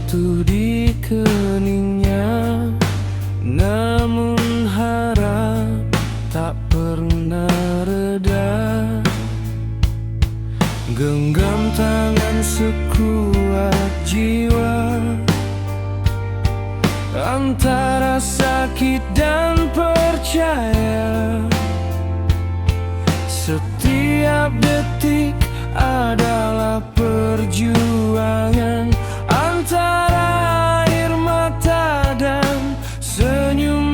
jatuh di keningnya, namun harap tak pernah reda. Genggam tangan sekuat jiwa, antara sakit dan percaya. Setiap detik adalah perjuangan, antara air mata dan senyuman.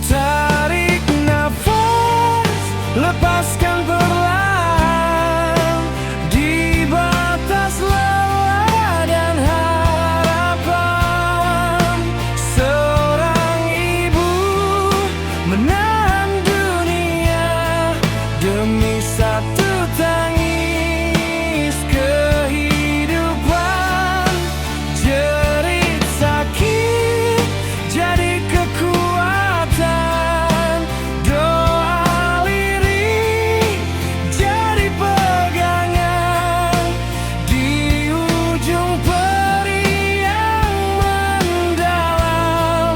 Tarik nafas, lepaskan perlahan, di batas lelah dan harapan. Seorang ibu menahan dunia demi satu tangis kehidupan. Jerit sakit jadi kekuatan, doa lirik jadi pegangan. Di ujung peri yang mendalam,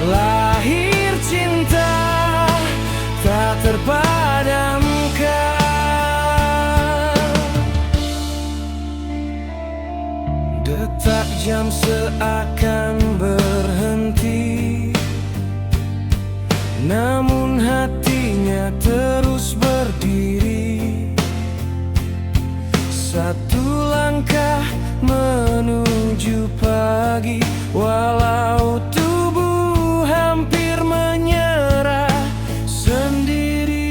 lahir cinta tak terpadamkan. Detak jam seakan berhenti, namun hatinya terus berdiri. Satu langkah menuju pagi, walau tubuh hampir menyerah sendiri.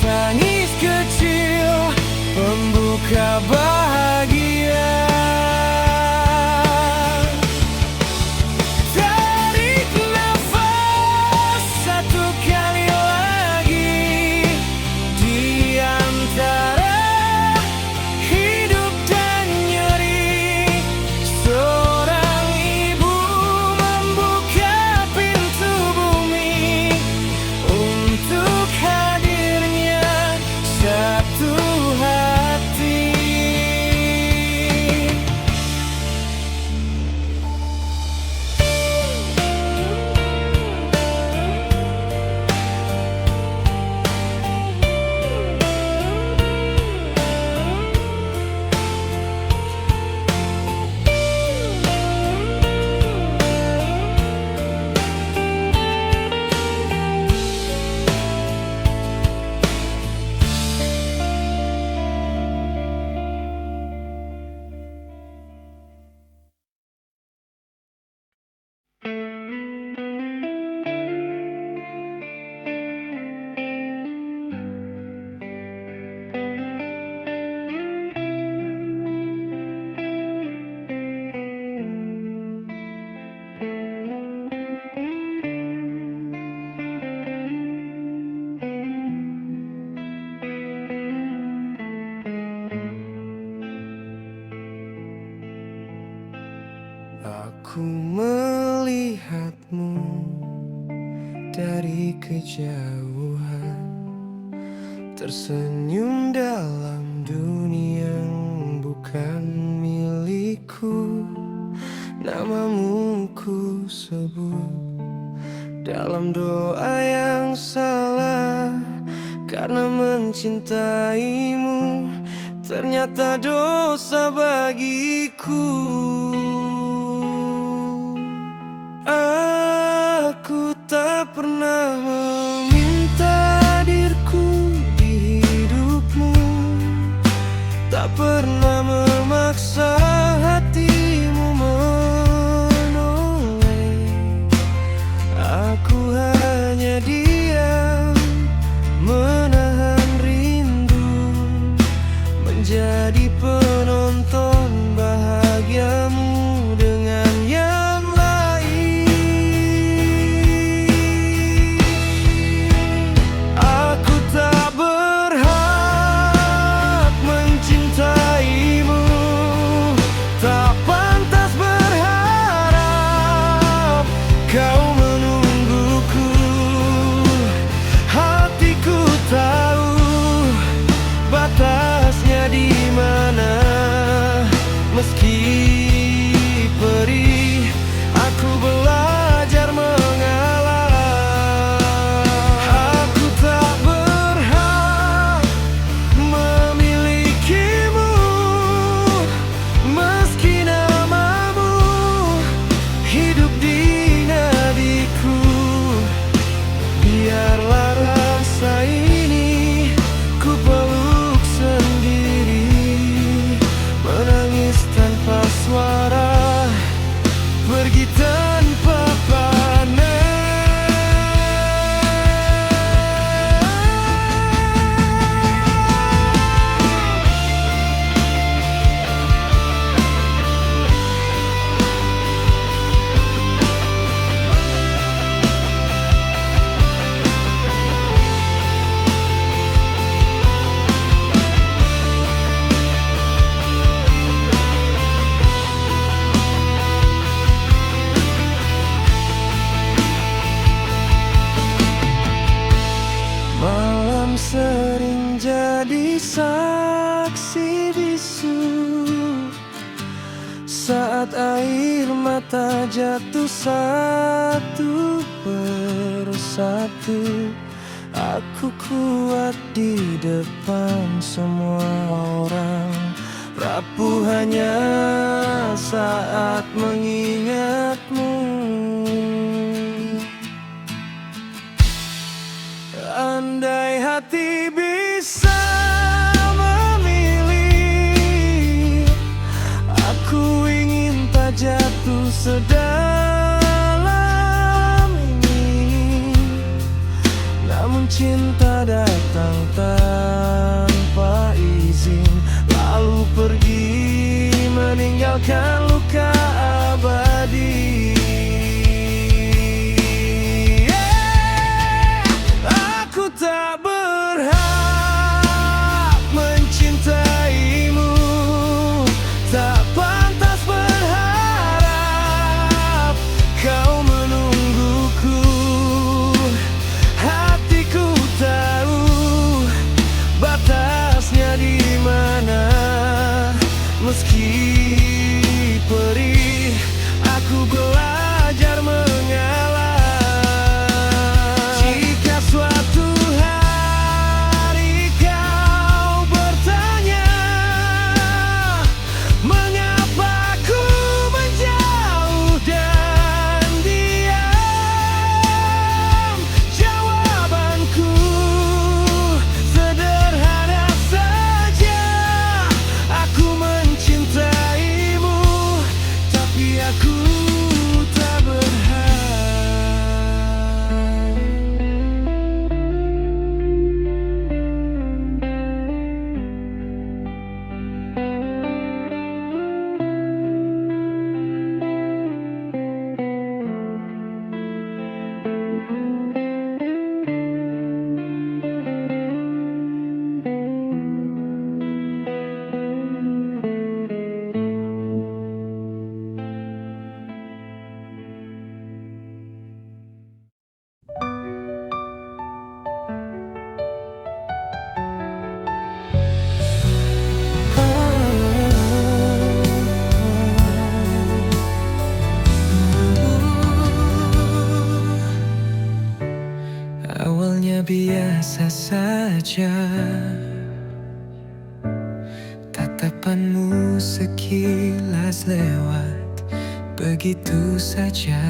Tangis kecil pembuka bahagia. Tarik nafas satu kali lagi, di antara hidup dan nyeri. Seorang ibu membuka pintu bumi untuk hadirnya satu hati. Aku melihatmu dari kejauhan, tersenyum dalam dunia yang bukan milikku. Namamu ku sebut dalam doa yang salah, karena mencintaimu ternyata dosa bagiku. Aku tak pernah meminta hadirku di hidupmu, tak pernah memaksa hatimu menolak. cinta jatuh satu persatu. Aku kuat di depan semua orang, rapuh hanya saat mengingatmu. Andai hati bisa memilih, aku ingin tak jatuh sedalam ini. Namun cinta datang tanpa izin, lalu pergi meninggalkan luka abadi. Aku tak berhak mencintaimu, tak pantas berharap kau menungguku. Hatiku tahu batasnya di mana, meski perih aku belajar mengalah. Jika suatu hari kau bertanya mengapa ku menjauh dan diam, jawabanku sederhana saja. Aku mencintaimu, tapi aku tak berhak. Awalnya biasa saja, tatapanmu sekilas lewat begitu saja.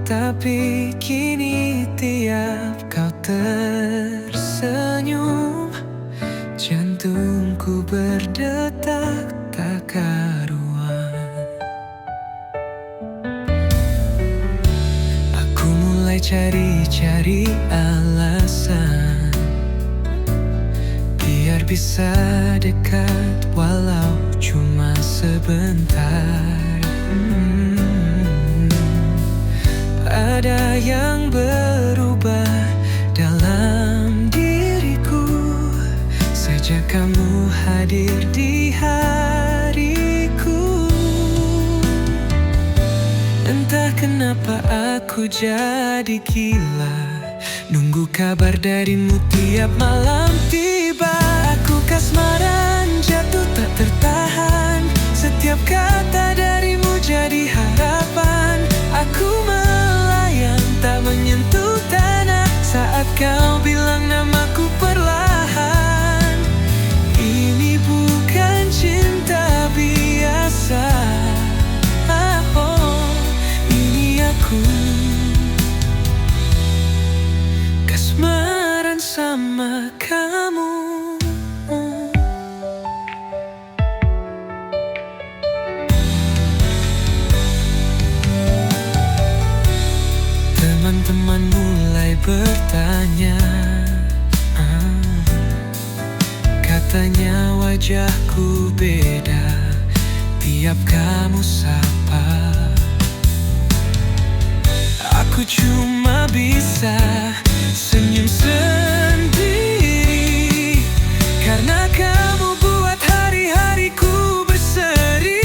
Tapi kini tiap kau tersenyum, jantungku berdetak tak karuan. Aku mulai cari-cari alasan biar bisa dekat walau cuma sebentar. Ada yang berubah dalam diriku sejak kamu hadir di hariku. Entah kenapa aku jadi gila, nunggu kabar darimu tiap malam tiba. Aku kasmaran jatuh tak tertahan, setiap kata darimu jadi harapan. Aku melayang tak menyentuh tanah saat kau bilang namaku perlahan. Ini bukan cinta biasa, ini aku kasmaran sama kamu. Teman-teman mulai bertanya, katanya wajahku beda tiap kamu sapa. Aku cuma bisa senyum sendiri karena kamu buat hari-hariku berseri.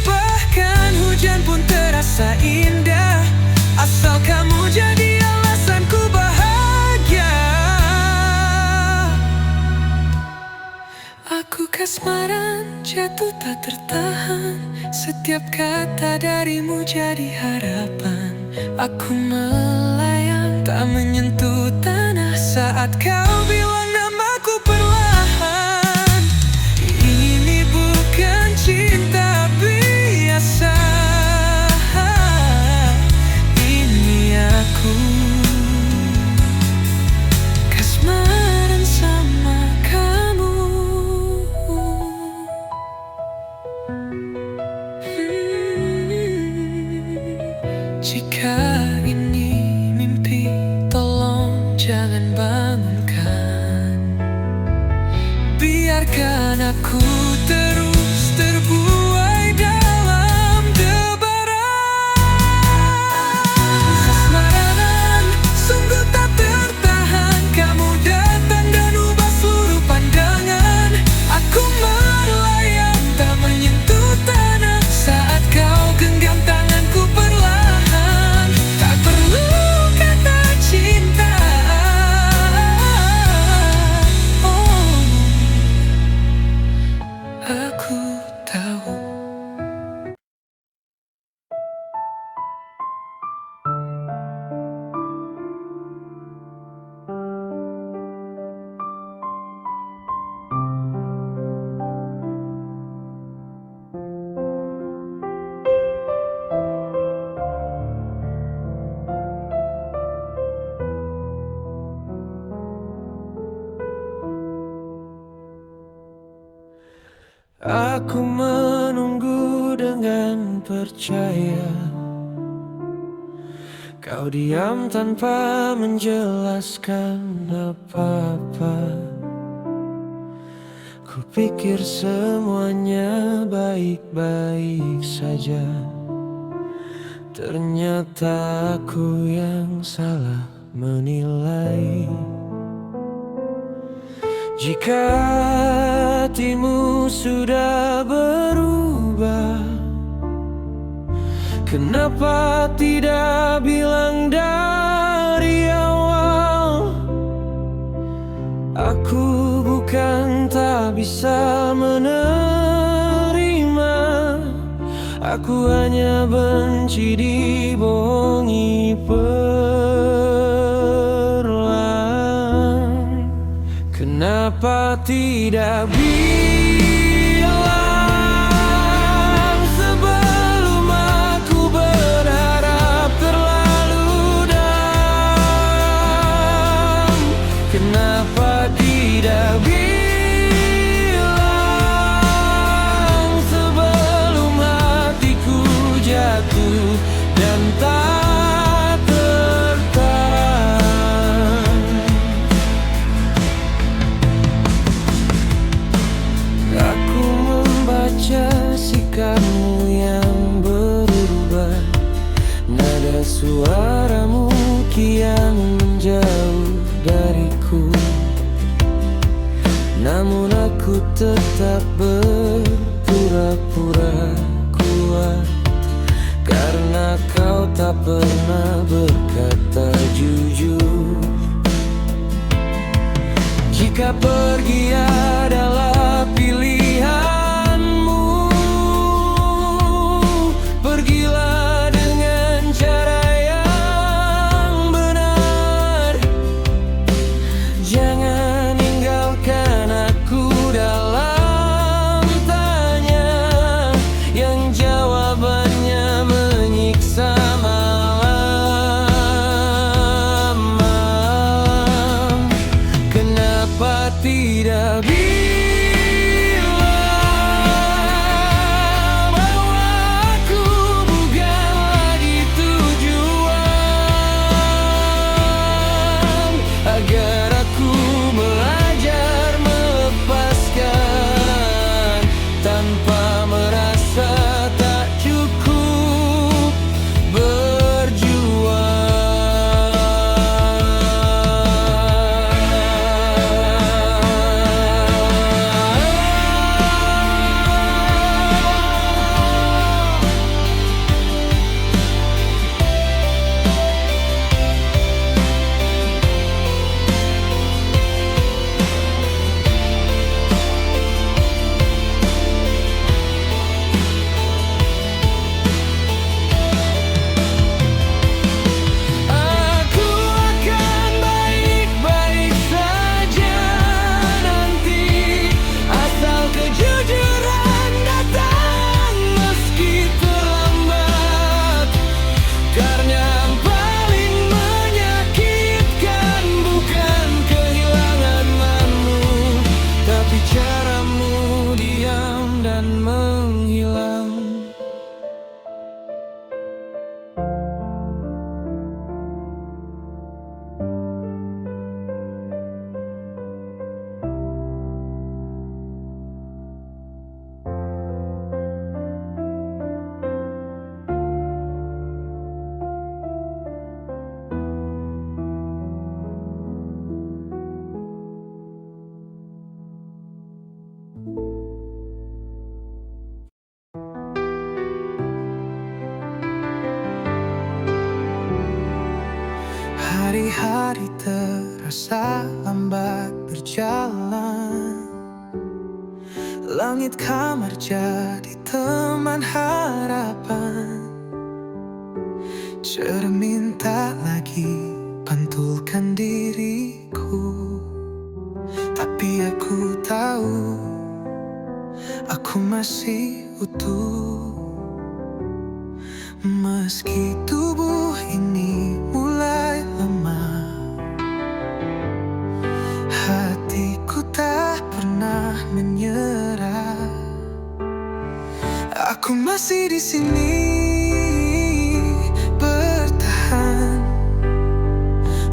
Bahkan hujan pun terasa indah asal kamu jadi alasanku bahagia. Aku kasih kasmaran jatuh tak tertahan. Setiap kata darimu jadi harapan. Aku melayang tak menyentuh tanah saat kau bilang namaku perlahan. Ini bukan cinta biasa, ini aku kasmaran sama kamu. Jika ini mimpi, tolong jangan bangunkan. Biarkan aku terus terbuai dalam debaran. Kasmaran sungguh tak tertahan. Kamu datang dan ubah seluruh pandangan. Aku melayang tak menyentuh tanah saat kau genggam tanganku perlahan. Tak perlu kata cinta, oh, aku tahu. Aku menunggu dengan percaya. Kau diam tanpa menjelaskan apa-apa. Kupikir semuanya baik-baik saja. Ternyata aku yang salah menilai. Jika hatimu sudah berubah, kenapa tidak bilang dari awal? Aku bukan tak bisa menerima, aku hanya benci dibohongi perlahan. Kenapa tidak bilang sebelum aku berharap terlalu dalam? Kenapa tidak bilang sebelum hatiku jatuh dan tak tertahan? Aku membaca sikapmu yang berubah. Nada suaramu kian menjauh dariku. Namun aku tetap berpura-pura kuat, karena kau tak pernah berkata jujur. Jika pergi adalah pilihanmu, pergilah dengan cara yang benar. Jangan tinggalkan aku dalam tanya yang jawabannya menyiksa malam-malam. Kenapa tidak bisa Hari-hari terasa lambat berjalan. Langit kamar jadi teman harapan. Cermin tak lagi pantulkan diriku, tapi aku tahu aku masih utuh. Meski tubuh ini mulai lemah, hatiku tak pernah menyerah. Aku masih di sini bertahan,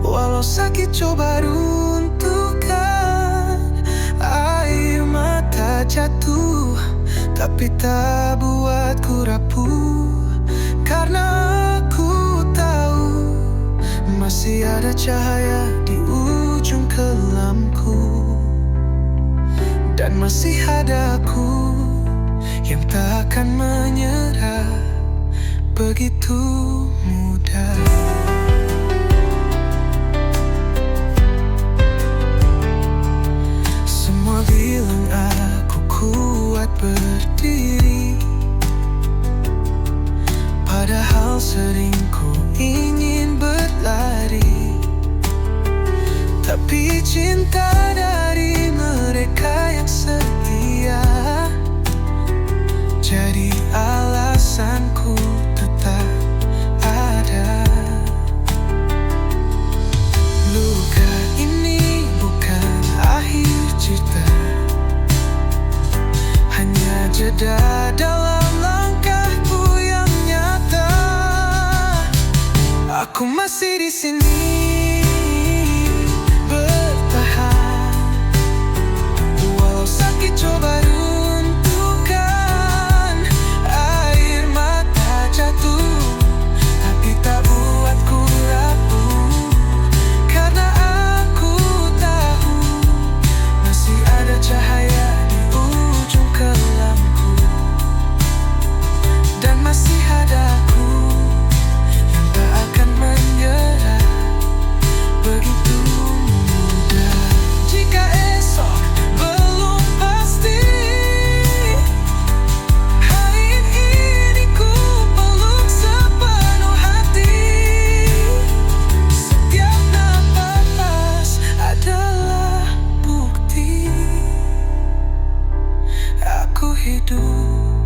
walau sakit coba runtuhkan. Air mata jatuh, tapi tak buatku rapuh. Karena aku tahu masih ada cahaya di ujung kelamku, dan masih ada aku yang tak akan menyerah begitu mudah. Semua bilang aku kuat berdiri, padahal sering ku ingin berlari. Tapi cinta dari mereka yang setia jadi alasanku tetap ada. Luka ini bukan akhir cerita, hanya jeda dalam langkahku yang nyata. Aku masih di sini bertahan, walau sakit coba runtuhkan. Air mata jatuh, tapi tak buatku rapuh. Karena aku tahu masih ada cahaya di ujung kelamku, dan masih ada aku yang tak akan menyerah begitu mudah. Jika esok belum pasti, hari ini ku peluk sepenuh hati. Setiap napas adalah bukti aku hidup,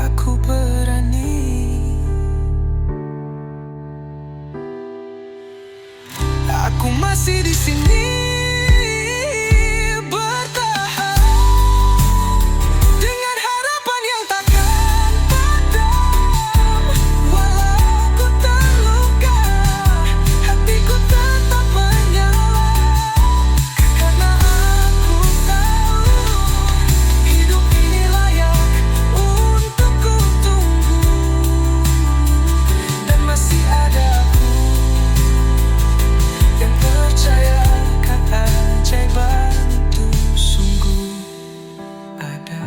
aku berani. Aku masih di sini bertahan, dengan harapan yang takkan padam. Walau ku terluka, hatiku tetap menyala. Karena aku tahu hidup ini layak untuk ku tunggu, dan masih ada aku yang percaya keajaiban itu sungguh ada.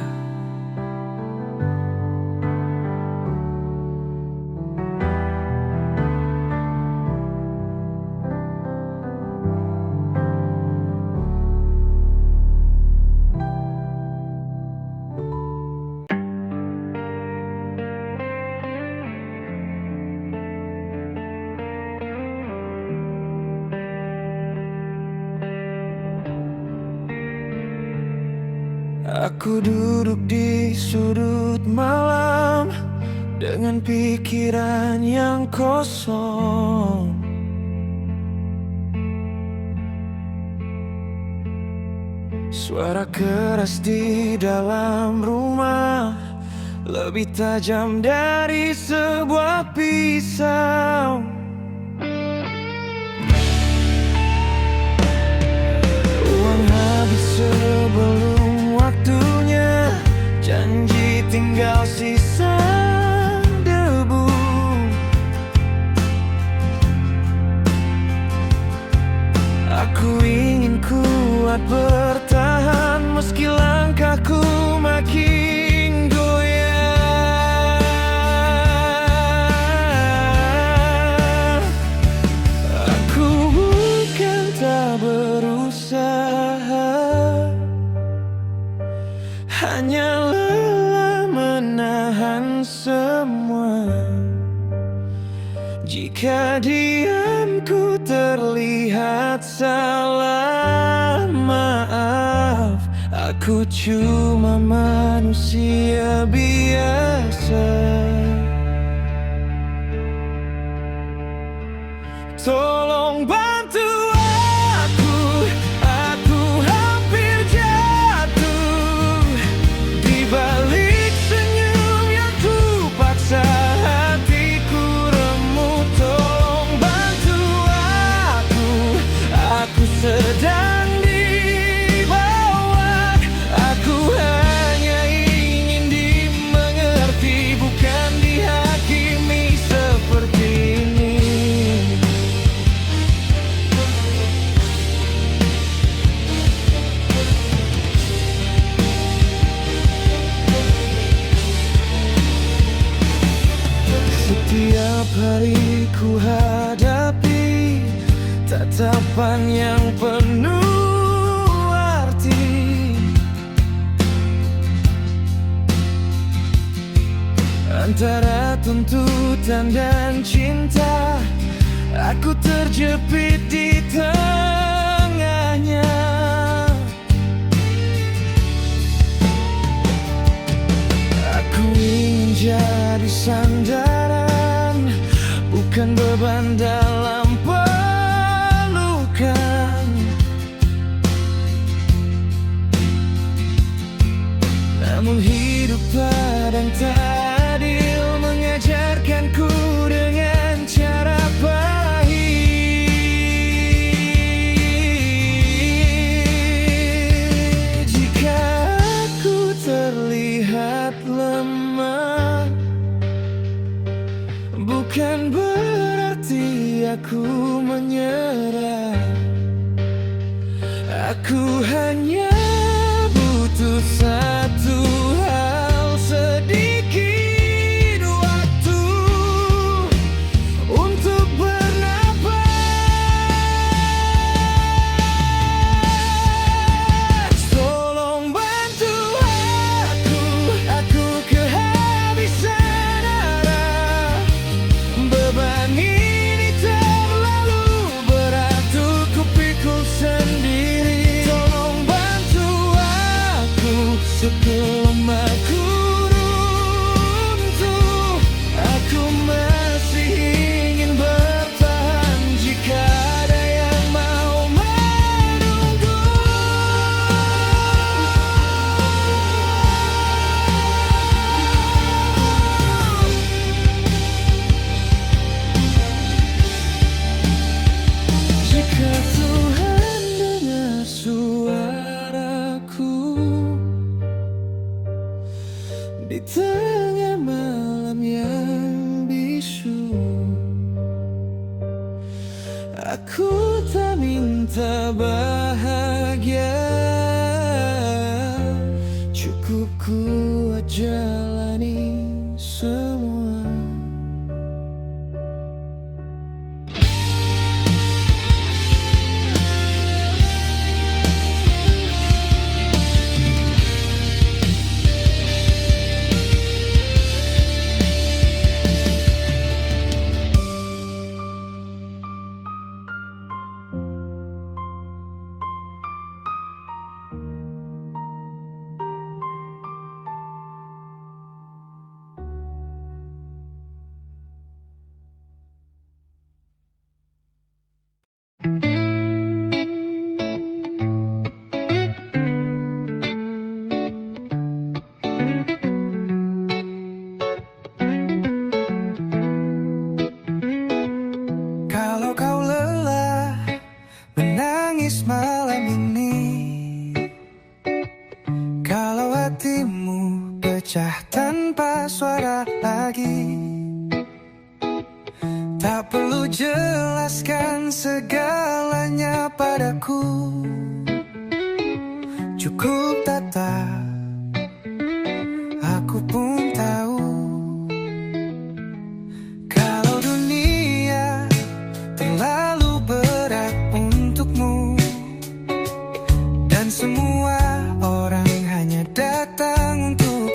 Aku duduk di sudut malam dengan pikiran yang kosong. Suara keras di dalam rumah lebih tajam dari sebuah pisau. Uang habis sebelum waktunya, janji tinggal sisa debu. Aku ingin kuat bertahan meski langkahku makin goyah. lelah menahan semua. Jika diamku terlihat salah, maaf, aku cuma manusia biasa. Tolong bantu aku hampir jatuh di balik senyum yang ku paksa hatiku remuk. Tolong bantu aku sedang dibawa. Aku hanya ingin dimengerti, bukan dihakimi seperti ini. Setiap hari ku hadapi tatapan yang penuh arti. Antara tuntutan dan cinta, aku terjepit di tengahnya. Aku ingin jadi sandaran, bukan beban dalam pelukan. Namun hidup padang tak adil, mengajarkanku dengan cara pahit. Jika aku terlihat lemah, bukan berarti aku menyerah. Aku hanya butuh satu hal, sedikit waktu untuk bernapas. Tolong bantu aku kehabisan arah. Beban ini terlalu berat untuk kupikul sendiri. Tolong bantu aku sebelum aku runtuh. Aku masih ingin bertahan jika ada yang mau menunggu. Jika Tuhan dengar suaraku di tengah malam yang bisu, aku tak minta bahagia, cukup kuat jalani semua. Kalau kau lelah menangis malam ini, kalau hatimu pecah tanpa suara lagi, tak perlu jelaskan segalanya padaku. Cukup tatap, aku pun tahu. Kalau dunia terlalu berat untukmu, dan semua orang hanya datang untuk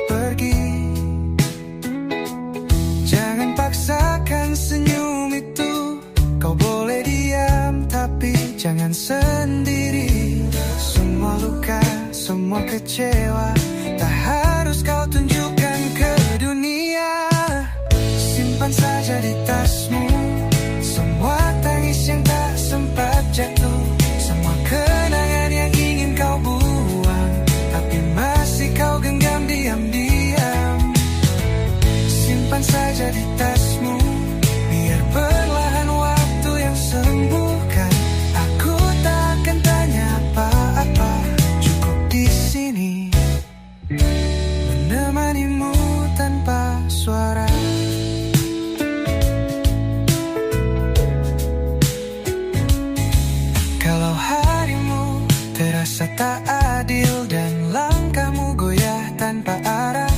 semua kecewa tak harus kau tunjukkan ke dunia. Simpan saja di tasmu semua tangis yang tak sempat jatuh, semua kenangan yang ingin kau buang tapi masih kau genggam diam-diam. Simpan saja di tasmu biar perlahan waktu yang sembuhkan. Aku tak akan tanya apa-apa, cukup di sini menemanimu tanpa suara. Kalau harimu terasa tak adil dan langkahmu goyah tanpa arah,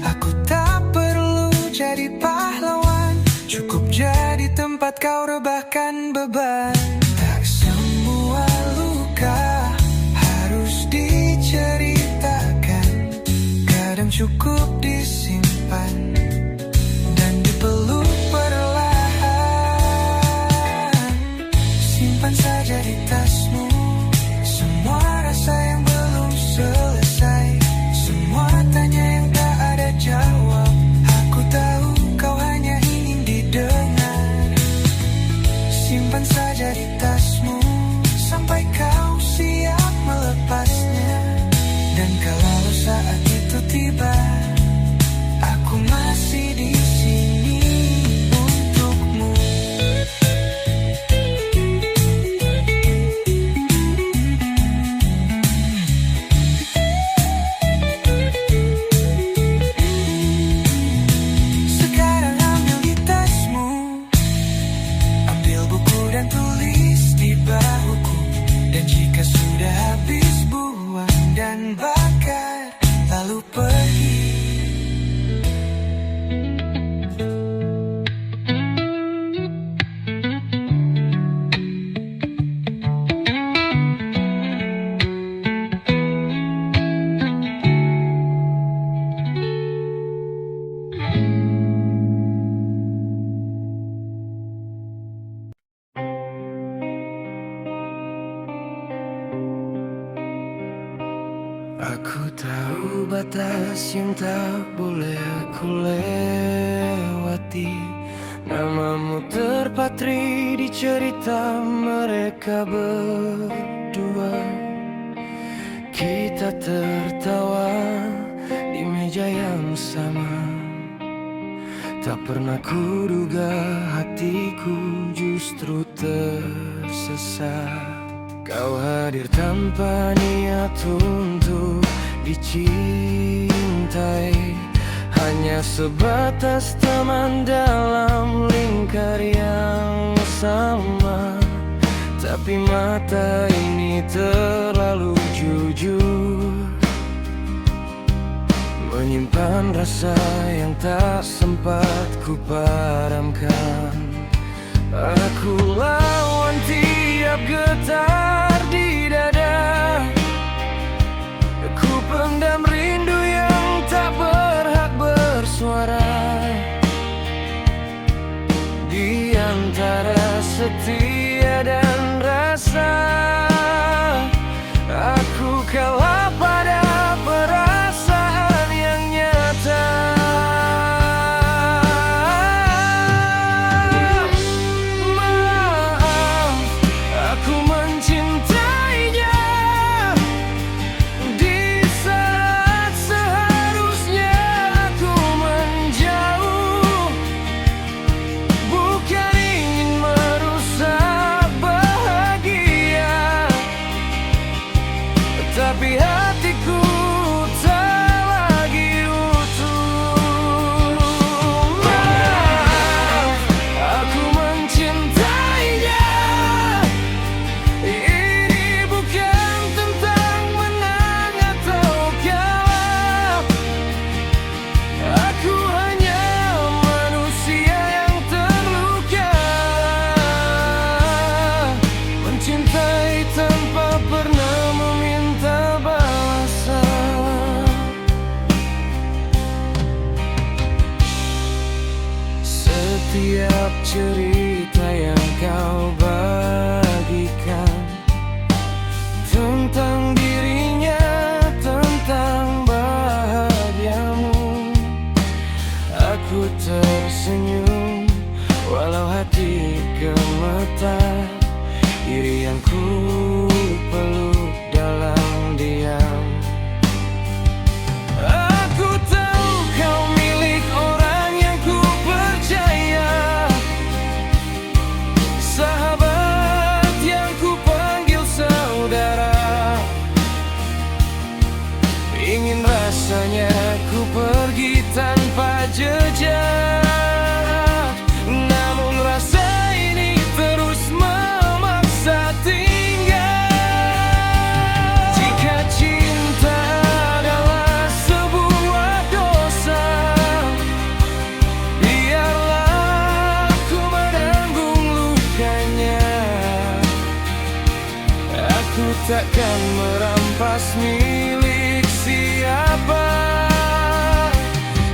aku tak perlu jadi pahlawan, cukup jadi tempat kau rebahkan beban. Tak semua luka harus diceritakan, kadang cukup disimpan dan dipeluk perlahan. Simpan saja di tasmu semua rasa yang belum selesai, semua tanya yang tak ada jawab. Aku tahu kau hanya ingin didengar. Simpan saja di tasmu sampai kau siap melepasnya. Dan kalau saat itu tiba, aku masih di sini untukmu. Sekarang ambil di tasmu, ambil buku dan tulis di bahuku. Dan jika sudah habis buang dan bakar, lalu pergi. Aku tahu batas yang tak boleh aku lewati. Namamu terpatri di cerita mereka berdua. Kita tertawa di meja yang sama. Tak pernah kuduga hatiku justru tersesat. Kau hadir tanpa niat untuk dicintai, hanya sebatas teman dalam lingkar yang sama. Tapi mata ini terlalu jujur, menyimpan rasa yang tak sempat ku padamkan. Aku lawan tiap getar di dada, ku pendam rindu yang tak berhak bersuara. Di antara setia dan rasa, aku kalah pada perasaan yang nyata. Maaf, aku mencintainya di saat seharusnya aku menjauh. Bukan ingin merusak bahagia, tapi hatiku tak lagi utuh. Maaf, aku mencintainya. Ini bukan tentang menang atau kalah. Aku hanya manusia yang terluka, mencintai tanpa pernah meminta balasan. Setiap cerita yang kau bagikan tentang dirinya pergi tanpa jejak, namun rasa ini terus memaksa tinggal. Jika cinta adalah sebuah dosa, biarlah aku menanggung lukanya. Aku takkan merampas milik siapa.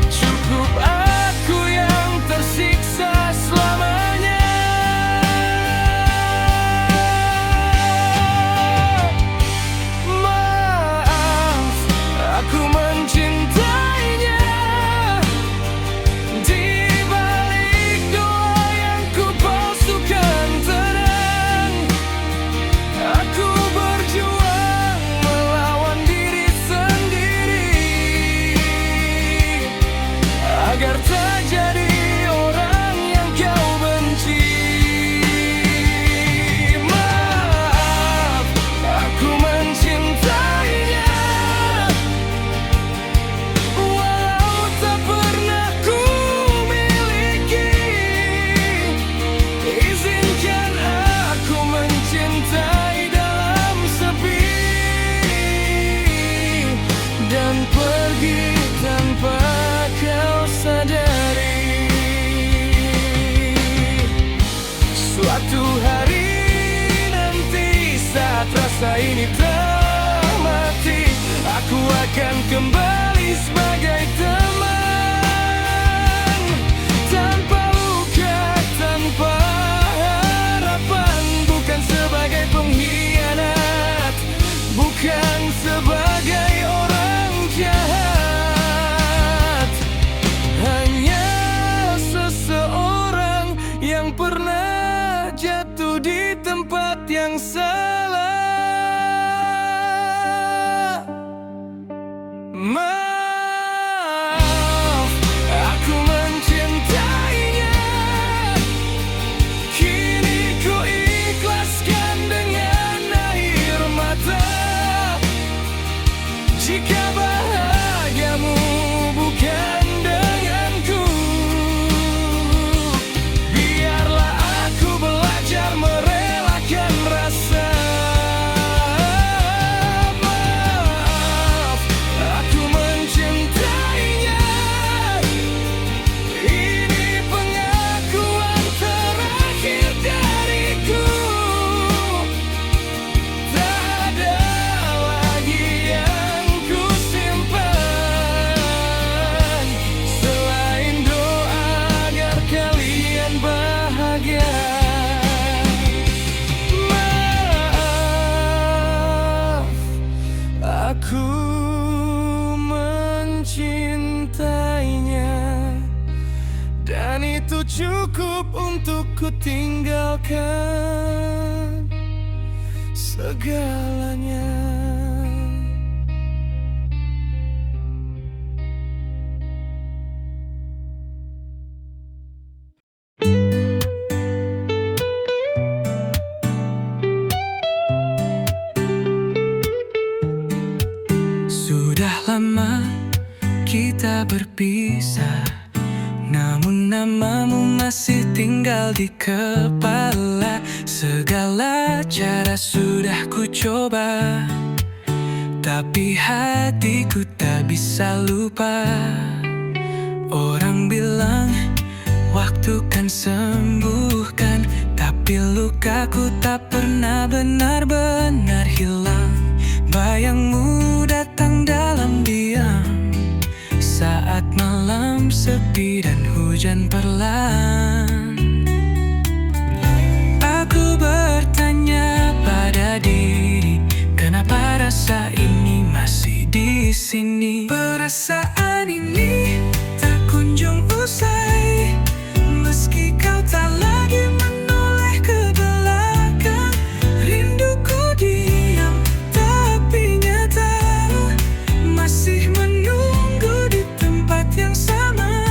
Cukup aku yang tersiksa selamanya. Maaf, aku mencintainya. Di balik doa yang ku palsukan tenang, aku berjuang melawan diri sendiri agar tak jadi orang yang kau benci. Maaf, aku mencintainya, walau tak pernah ku miliki. Izinkan aku mencintai dalam sepi dan pergi tanpa kau sadari. Suatu hari nanti saat rasa ini telah mati, aku akan kembali sebagai teman, tanpa luka, tanpa harapan, bukan sebagai pengkhianat, bukan sebagai orang jahat. Hanya seseorang yang pernah jatuh di tempat yang salah. Maaf, aku mencintainya. Kini ku ikhlaskan dengan air mata. Jika bahagiamu bukan denganku, biarlah aku belajar merelakan rasa. Maaf, aku mencintainya. Ini pengakuan terakhir dariku. Tak ada lagi yang ku simpan selain doa agar kalian bahagia. Maaf, aku mencintainya, dan itu cukup untuk ku tinggalkan segalanya. Sudah lama kita berpisah, namun namamu masih tinggal di kepala. Segala cara sudah ku coba, tapi hatiku tak bisa lupa. Orang bilang waktu kan sembuhkan, tapi lukaku tak pernah benar-benar hilang. Bayangmu datang dalam diam saat malam sepi dan hujan perlahan. Aku bertanya pada diri, kenapa rasa ini masih di sini? Perasaan ini tak kunjung usai, meski kau tak lagi menoleh ke belakang. Rinduku diam, tapi nyata masih menunggu di tempat yang sama.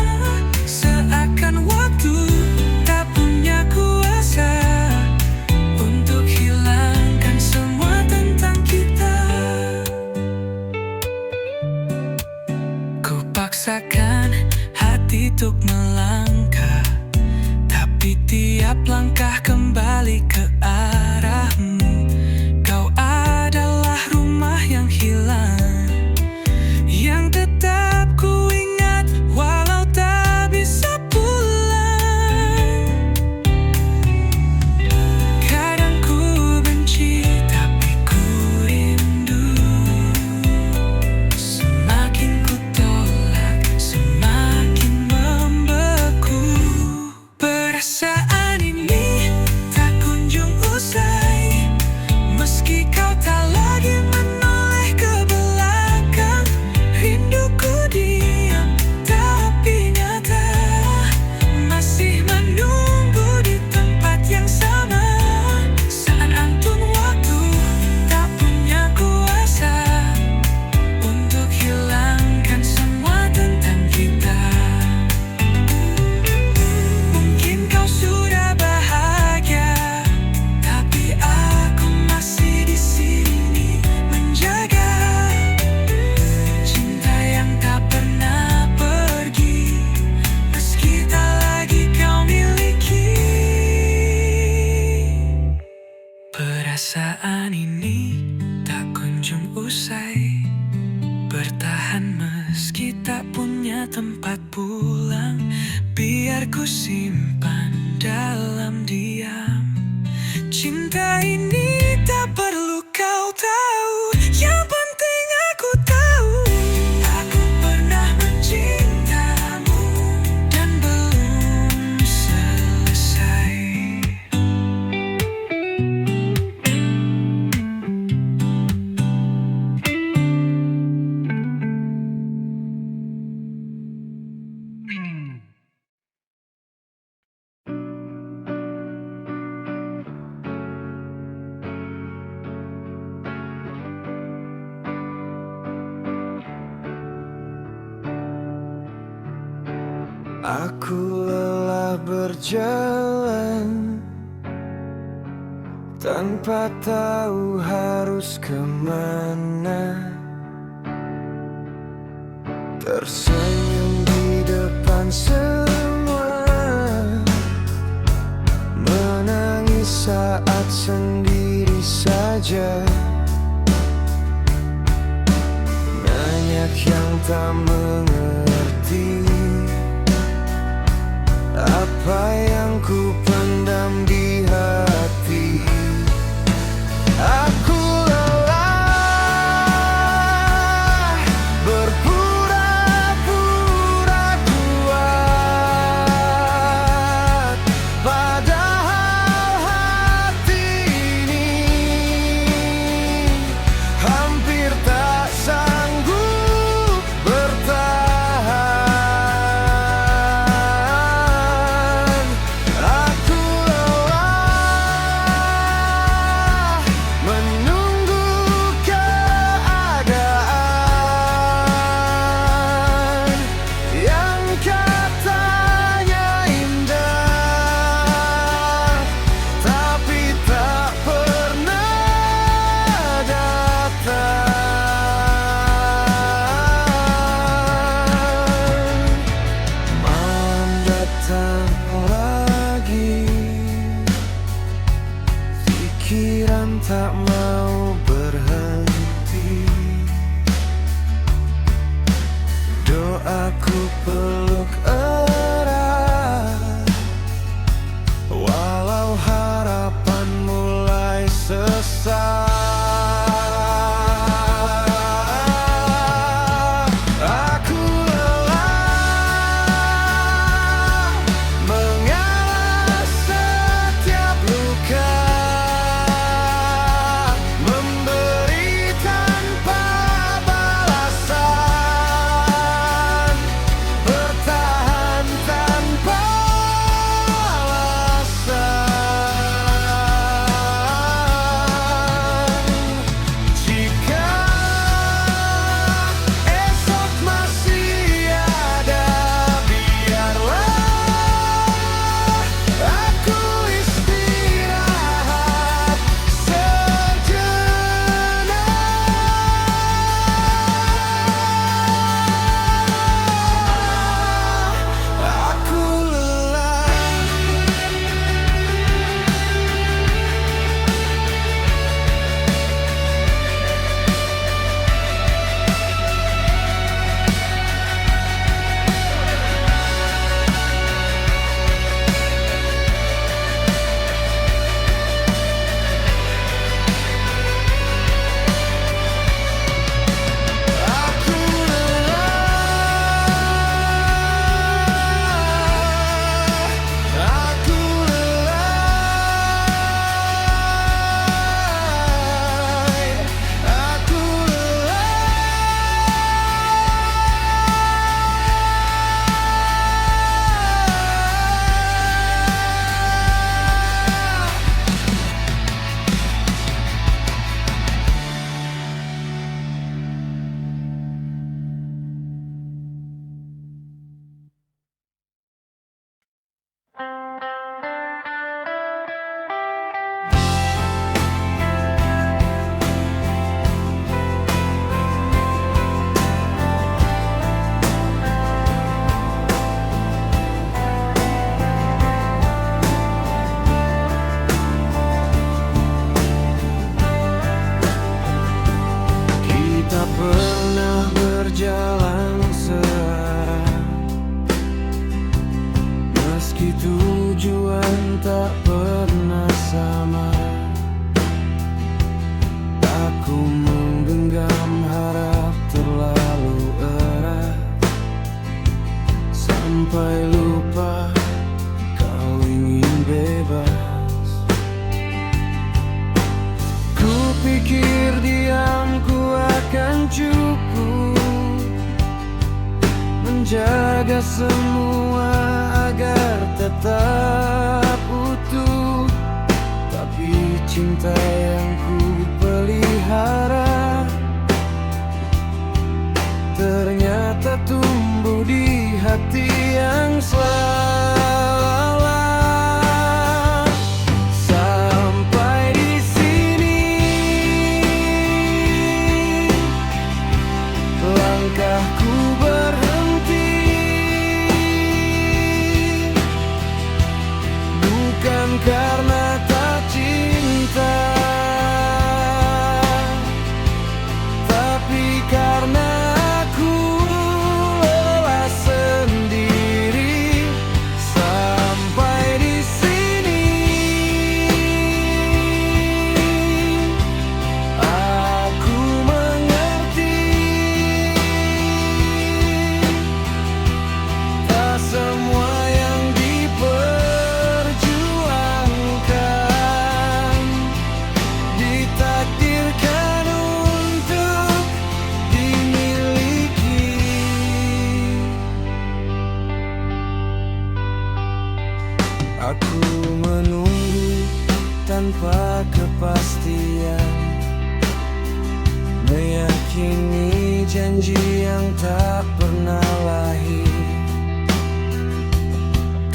Seakan waktu tak punya kuasa untuk hilangkan semua tentang kita. Ku paksa memaksakan hati untuk melangkah, tapi tiap langkah kembali ke arahmu. Kau adalah rumah yang hilang, yang tetap ku ingat walau tak bisa pulang. Kadang ku benci tapi ku rindu, semakin ku tolak semakin membeku. Perasaan ini tak kunjung usai, meski kau tak lagi menoleh ke belakang. Rinduku diam tapi nyata, masih menunggu di tempat yang sama. Saat antun waktu tak punya kuasa untuk hilangkan semua tentang kita. Mungkin kau sudah bahagia, tapi aku masih di sini menjaga cinta yang tak pernah pergi, meski tak lagi kau miliki. Perasaan ini tak kunjung usai, bertahan meski tak punya tempat pulang. Biar ku simpan dalam diam, cinta ini tak perlu kau tahu, yang penting aku tahu aku pernah mencintamu dan belum selesai. Aku lelah berjalan tanpa tahu harus kemana. Tersenyum di depan semua, menangis saat sendiri saja. Banyak yang tak mengerti apa yang ku pendam di hati. Aku lelah berpura-pura kuat, padahal hati ini hampir tak sanggup bertahan. Aku lelah menunggu keadaan yang katanya indah, tapi tak pernah datang. Malam datang lagi, pikiran tak mau berhenti. Doaku peluk erat, walau harapan mulai sesat. Aku lelah mengalah setiap luka, memberi tanpa balasan, bertahan sampai lupa kau ingin bebas. Kupikir diamku akan cukup menjaga semua agar tetap utuh. Tapi cinta yang ku pelihara ternyata tumbuh di hati yang salah. Sampai di sini langkahku berhenti, bukan karena tak cinta, tapi karena aku menunggu tanpa kepastian, meyakini janji yang tak pernah lahir.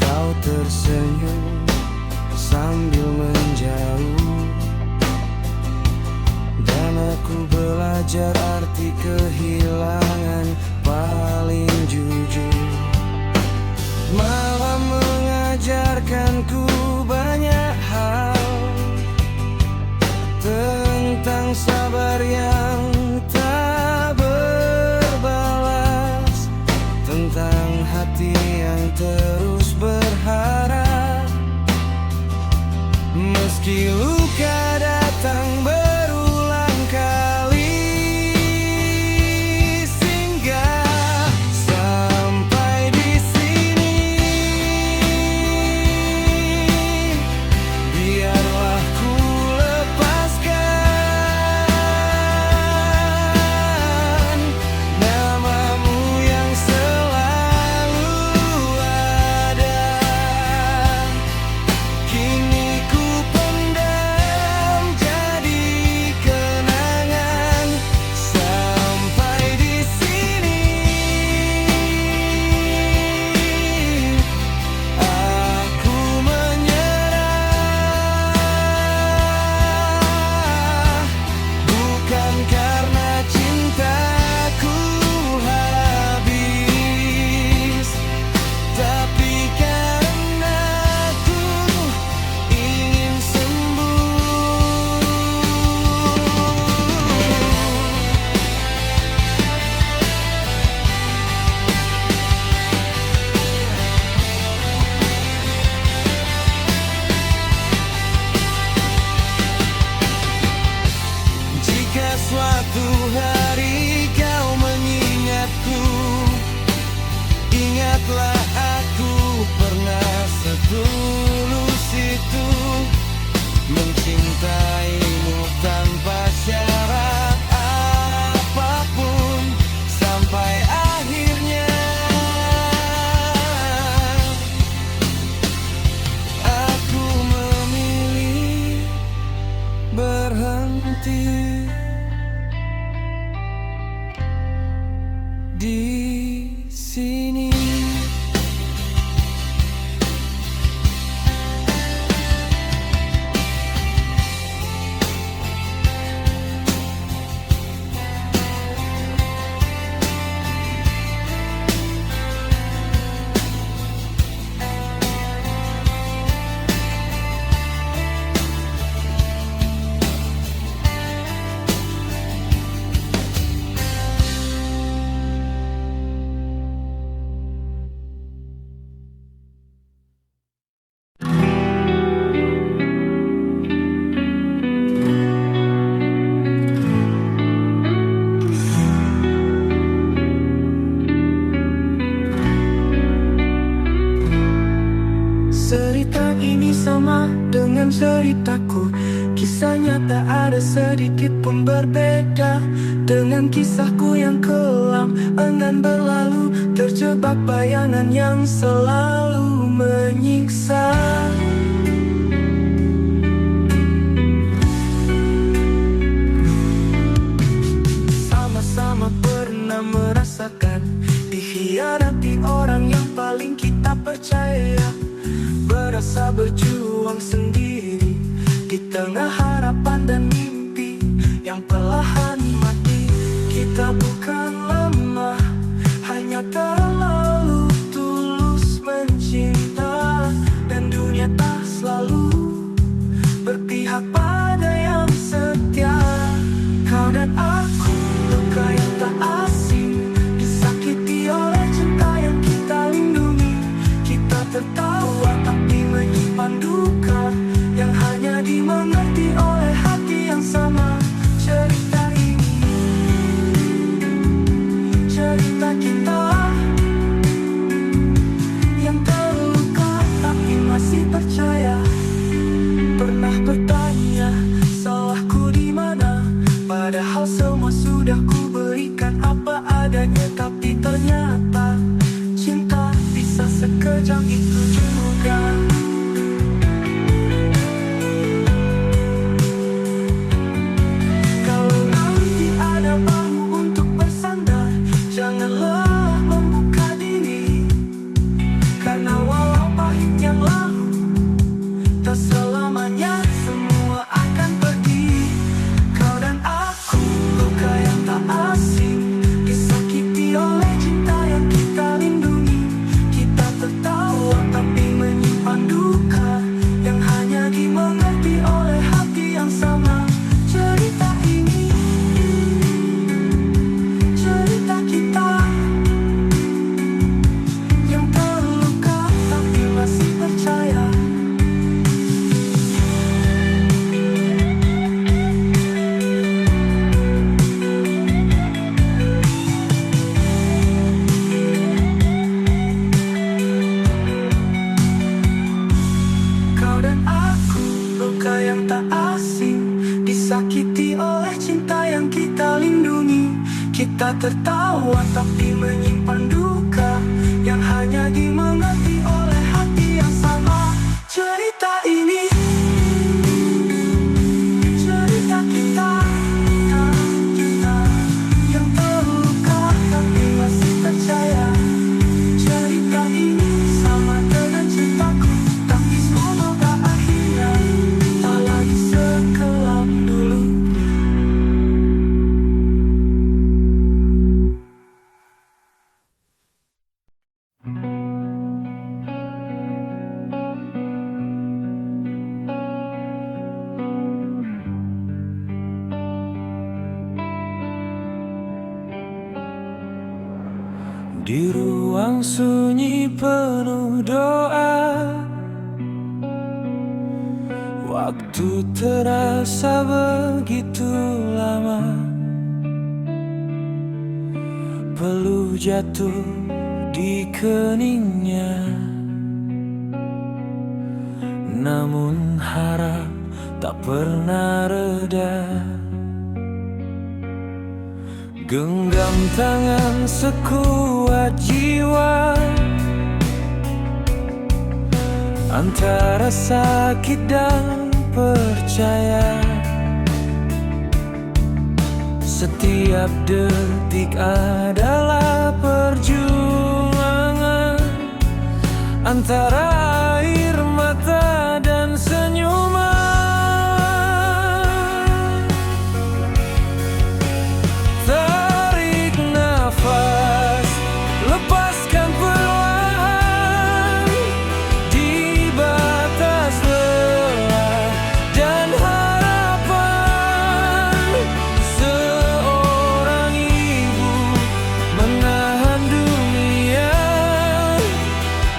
Kau tersenyum sambil menjauh, dan aku belajar arti kehilangan paling jujur. Malam mengajarkanku banyak hal tentang sabar yang tak berbalas, tentang hati yang terus berharap meski luka datang berulang kali. Suatu hari kau mengingatku, ingatlah aku pernah setulus itu mencintaimu tanpa syarat apapun, sampai akhirnya aku memilih berhenti di sini. dengan ceritaku. Kisahnya tak ada sedikit pun berbeda dengan kisahku yang kelam, enggan berlalu, terjebak bayangan yang selalu menyiksa. Sama-sama pernah merasakan dikhianati orang yang paling kita percaya, berasa berjuang sendiri di tengah harapan dan mimpi yang perlahan mati. Kita bukan lemah, hanya terlalu tulus mencinta, dan dunia tak selalu berpihak pada yang setia. Kau dan aku, luka yang tak asing, disakiti oleh cinta yang kita lindungi. Kita tertawa tapi menyimpan duka yang hanya dimengerti oleh hati yang sama. Cerita ini, cerita kita yang terluka tapi masih percaya. Pernah bertanya, salahku di mana? Padahal semua sudah ku berikan apa adanya, tapi ternyata cinta bisa sekejam itu juga. Kalau nanti ada bahu untuk bersandar, janganlah membuka diri, karena walau pahit yang lalu, tak selamanya semua akan pergi. Kau dan aku, luka yang tak asing, disakiti oleh cinta yang kita lindungi. Kita tertawa tapi menyimpan duka yang hanya dimengerti oleh hati yang sama. Cerita ini, cerita kita yang terluka tapi masih percaya. Kau dan aku, luka yang tak asing, disakiti oleh cinta yang kita lindungi. Kita tertawa tapi menyimpan duka yang hanya dimengerti oleh hati yang sama. Cerita ini, cerita kita, kita yang terluka tapi masih percaya. Cerita ini sama dengan cintaku, tapi semoga akhirnya tak lagi sekelam dulu. Di ruang sunyi penuh doa, waktu terasa begitu lama. Peluh jatuh di keningnya, namun harap tak pernah reda. Genggam tangan sekuat jiwa, antara sakit dan percaya. Setiap detik adalah perjuangan, antara air mata dan senyuman. Tarik nafas, lepaskan perlahan, di batas lelah dan harapan. Seorang ibu menahan dunia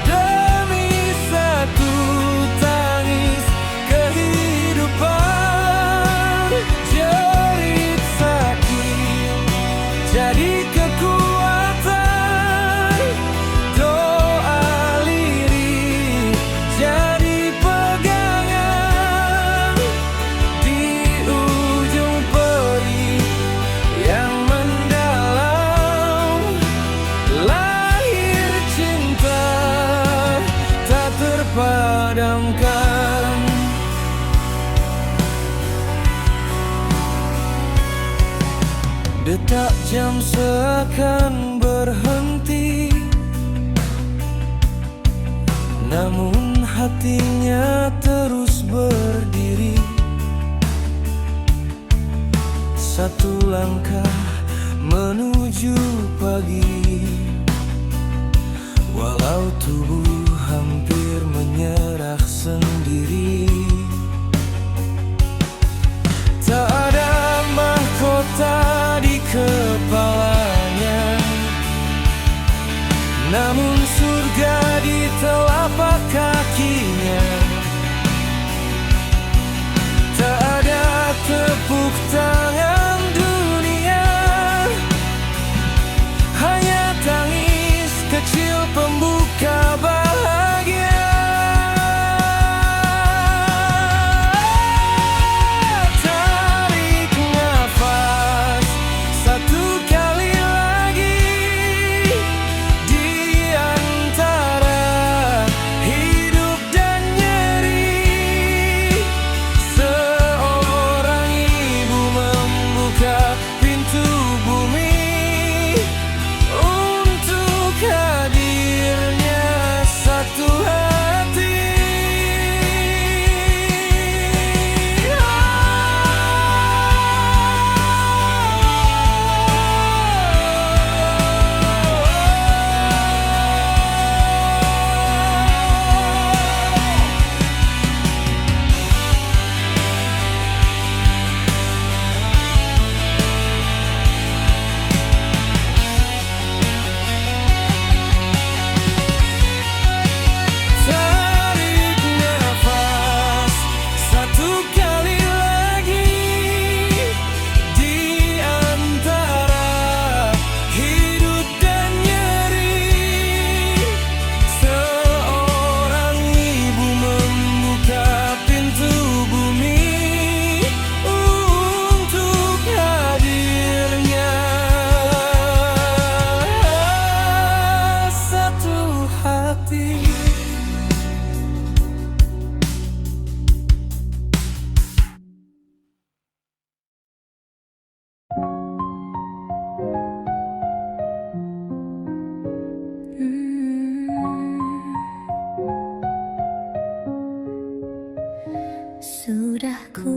demi Detak jam seakan berhenti, namun hatinya terus berdiri. Satu langkah menuju pagi, walau tubuh hampir menyerah sendiri. Tak ada mahkota di kepalanya, namun surga di telapak kakinya. Tak ada tepuk tangan dunia, hanya tangis kecil pembuka bahagia. Tarik nafas satu kali lagi, di antara hidup dan nyeri. Seorang ibu membuka pintu bumi untuk hadirnya satu hati. Tarik nafas satu kali lagi, di antara hidup dan nyeri. Seorang ibu membuka pintu bumi untuk hadirnya satu hati. Sudah ku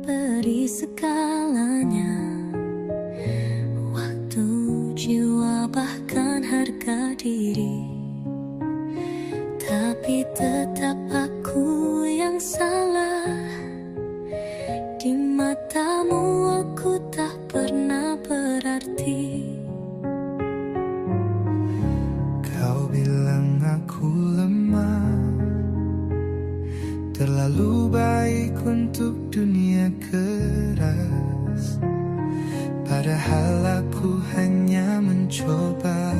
beri segalanya, waktu, jiwa, bahkan harga diri. Tapi tetap aku yang salah. Di matamu aku tak pernah berarti. Kau bilang aku lemah, terlalu baik untuk dunia keras. Padahal aku hanya mencoba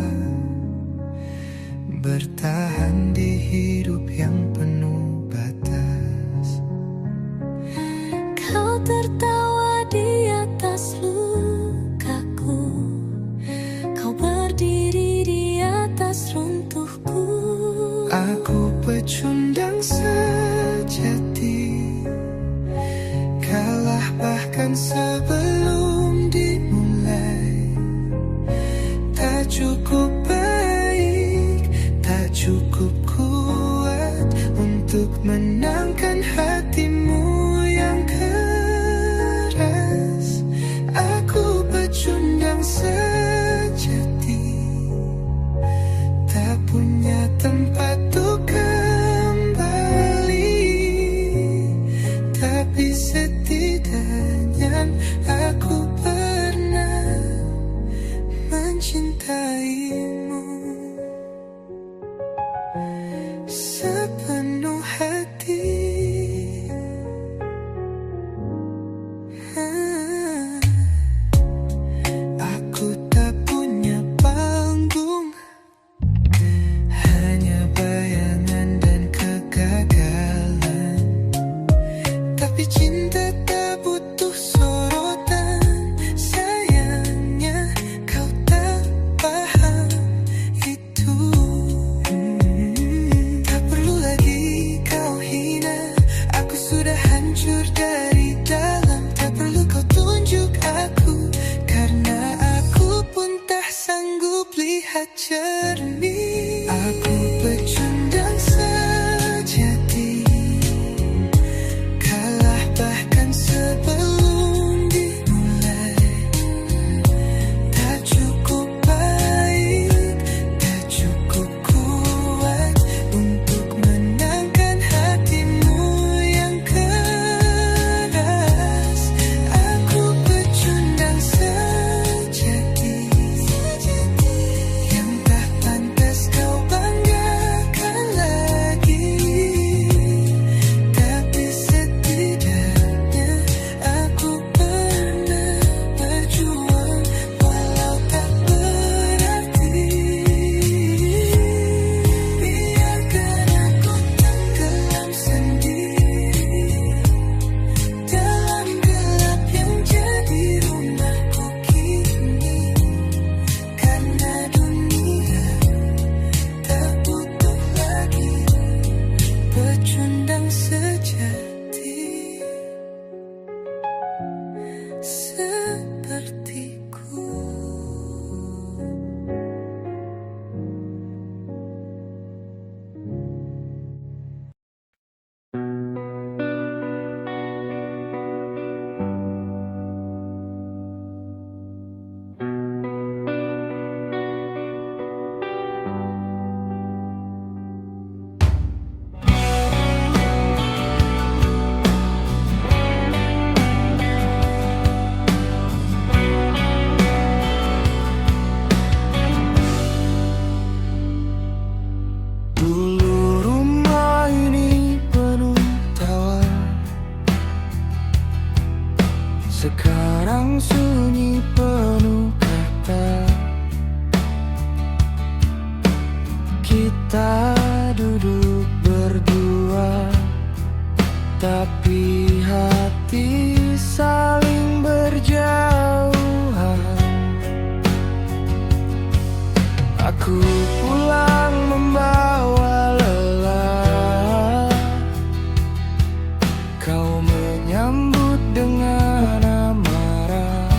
bertahan di hidup yang penuh batas. Kau tertawa di atas lukaku, kau berdiri di atas runtuhku. Aku pecundang sejati, kalah bahkan sebelum dimulai. Tak cukup baik, tak cukup kuat untuk menangkan hatimu yang keras. Aku pecundang sejati, tak punya tempat untuk kembali. Tapi setidaknya aku pernah mencintaimu sepenuh hati. Aku pecundang sejati, kalah bahkan sebelum dimulai. Tak cukup baik, tak cukup kuat untuk menangkan hatimu yang keras. Aku pecundang sejati, yang tak pantas kau banggakan lagi. Tapi setidaknya aku pernah berjuang, walau tak berarti. Biarkan aku tenggelam sendiri dalam gelap yang jadi rumahku kini. Karena dunia tak butuh lagi pecundang sejati sepertiku. Dulu rumah ini penuh tawa, sekarang sunyi penuh kata. Kita duduk berdua, tapi hati saling berjauhan. Aku pulang membawa lelah, kau menyambut dengan amarah.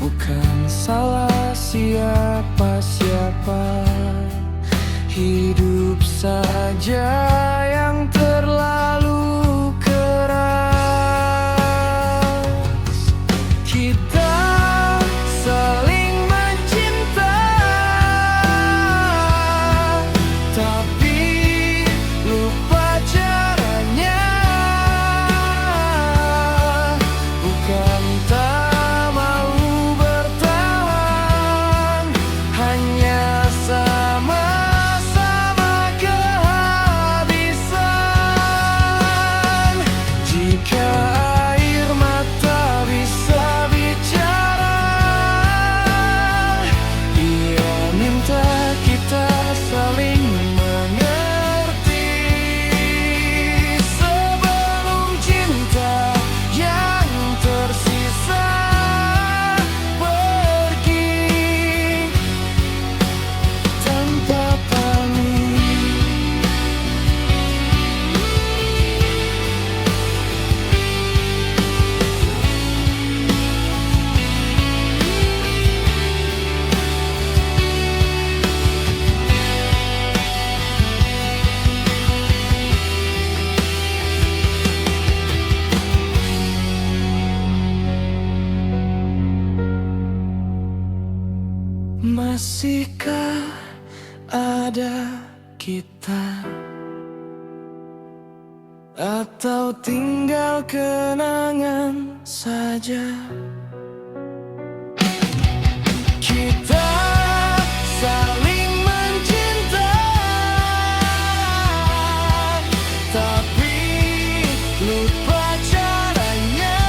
Bukan salah siapa-siapa, hidup saja yang terlalu keras. Kita saling mencinta, tapi lupa caranya. Bukan tak mau bertahan, hanya sama-sama kehabisan. Jika air mata bisa bicara, ia minta kita saling mengerti. Sebelum cinta yang tersisa pergi tanpa pamit. Masihkah ada kita, atau tinggal kenangan saja? Kita saling mencinta, tapi lupa caranya.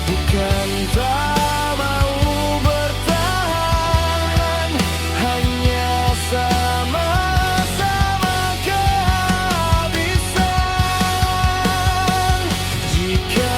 Bukan tak mau bertahan, hanya sama-sama kehabisan. Jika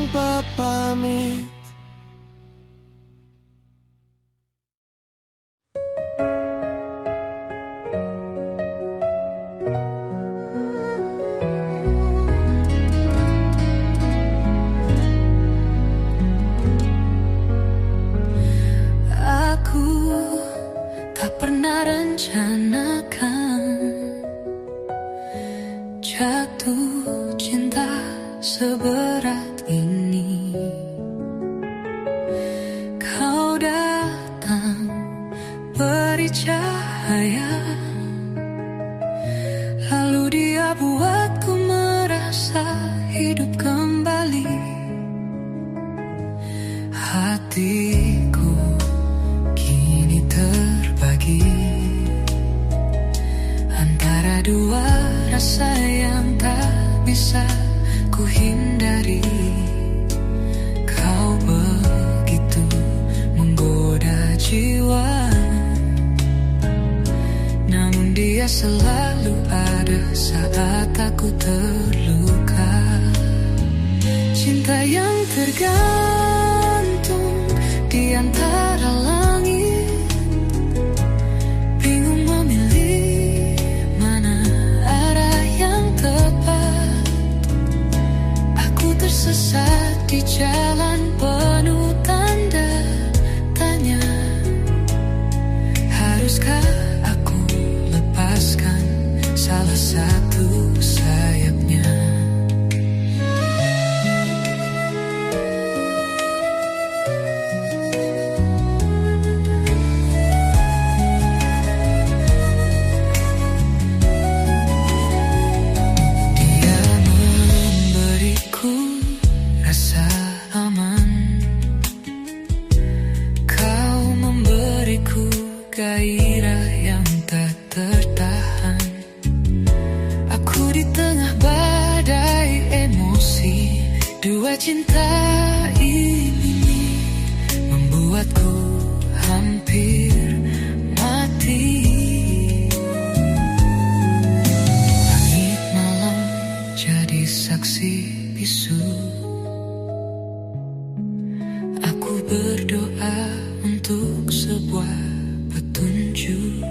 tanpa pamit. Aku tak pernah rencanakan jatuh cinta seberat ini. Kau datang beri cahaya, lalu dia buatku merasa hidup kembali. Hatiku kini terbagi antara dua rasa yang tak bisa ku hindari. Kau begitu menggoda jiwa, namun dia selalu ada saat aku terluka. Cinta yang tergantung di antara langit, bingung memilih mana arah yang tepat. Aku tersesat di jalan penuh tanda tanya. Haruskah aku lepaskan salah satu sayapnya? Gairah yang tak tertahan. Aku di tengah badai emosi. Dua cinta ini membuatku hampir mati. Langit malam jadi saksi bisu. Aku berdoa untuk sebuah petunjuk,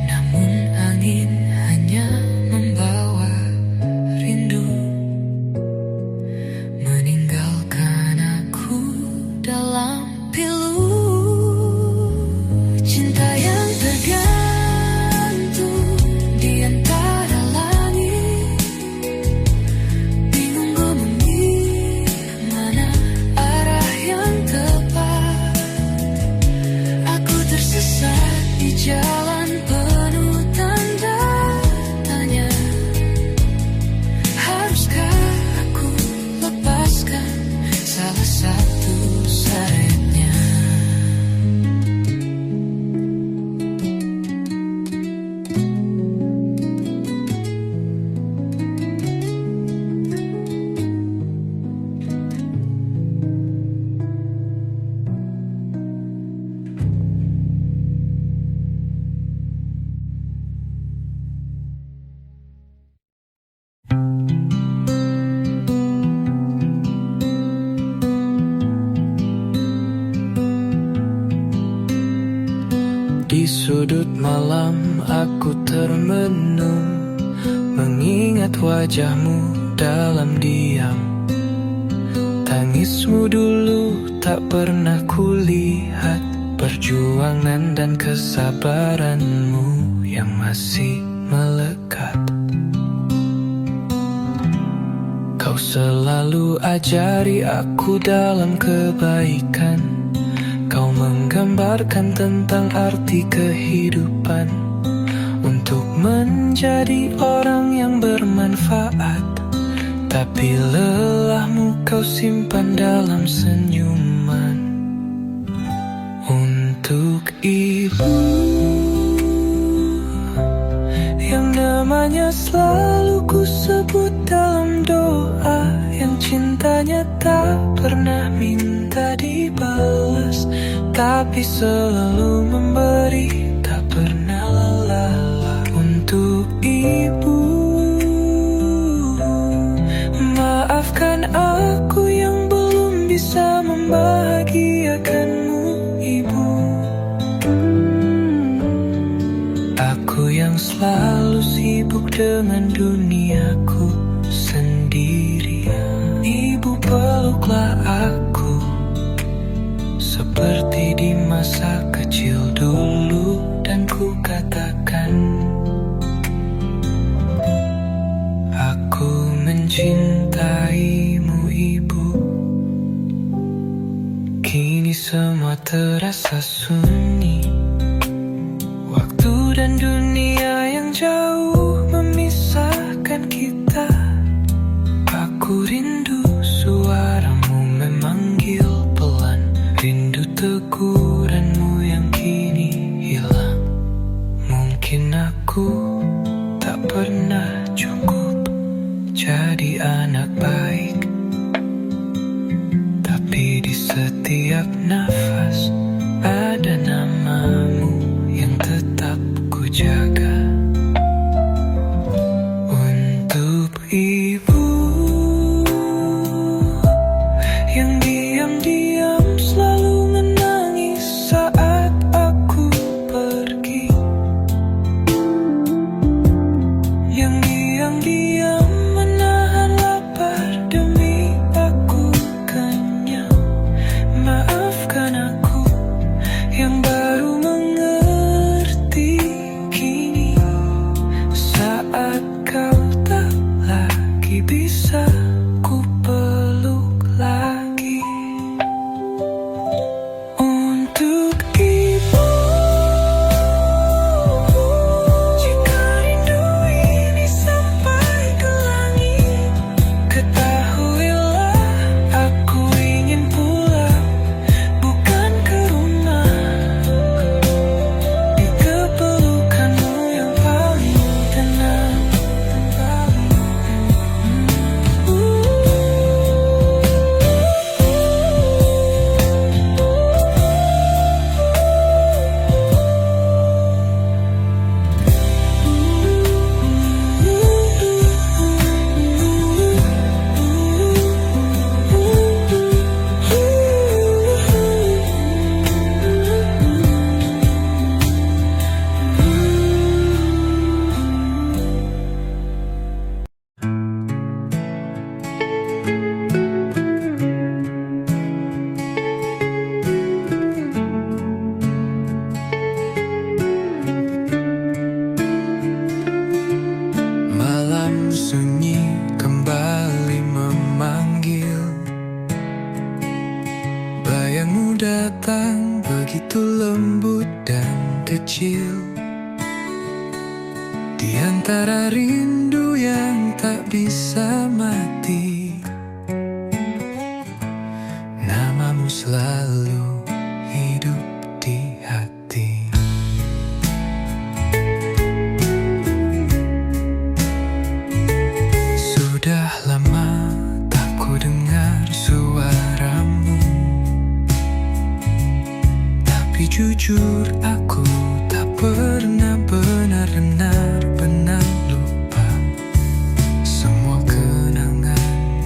namun angin hanya membawa rindu, meninggalkan aku dalam pilu. Cinta yang tergantung di antara langit, bingung memilih mana arah yang tepat. Aku tersesat di jalan penuh tanda tanya. Haruskah aku lepaskan salah satu sayapnya? Di sudut malam aku termenung, mengingat wajahmu dalam diam. Tangismu dulu tak pernah kulihat, perjuangan dan kesabaranmu yang masih melekat. Kau selalu ajari aku dalam kebaikan. Kau menggambarkan tentang arti kehidupan, untuk menjadi orang yang bermanfaat. Tapi lelahmu kau simpan dalam senyuman. Untuk ibu yang namanya selalu ku sebut dalam doa, yang cintanya tak pernah minta dibalas, tapi selalu memberi, tak pernah lelah. Untuk ibu, maafkan dengan duniaku sendirian. Ibu peluklah aku seperti di masa kecil dulu, dan ku katakan, aku mencintaimu ibu. Kini semua terasa sunyi, waktu dan dunia yang jauh memisahkan kita. Aku rindu suaramu memanggil pelan, rindu teguranmu yang kini hilang. Mungkin aku tak pernah cukup jadi anak baik, tapi di setiap nafas ada namamu yang tetap ku jaga. Untuk ibu yang diam-diam selalu menangis saat aku pergi, yang diam-diam menahan lapar demi aku kenyang. Maafkan aku yang baru mengerti kini, saat kau tak lagi bisa ku peluk lagi. Untuk ibu, jika rindu ini sampai ke langit, ketahuilah aku ingin pulang, bukan ke rumah, di kepelukanmu yang paling tenang. Malam sunyi kembali memanggil, bayangmu datang begitu lembut dan kecil, di antara rindu yang tak bisa mati. Namamu selalu hidup di hati. Sudah lama tak ku dengar suaramu, tapi jujur aku tak pernah benar-benar lupa semua kenangan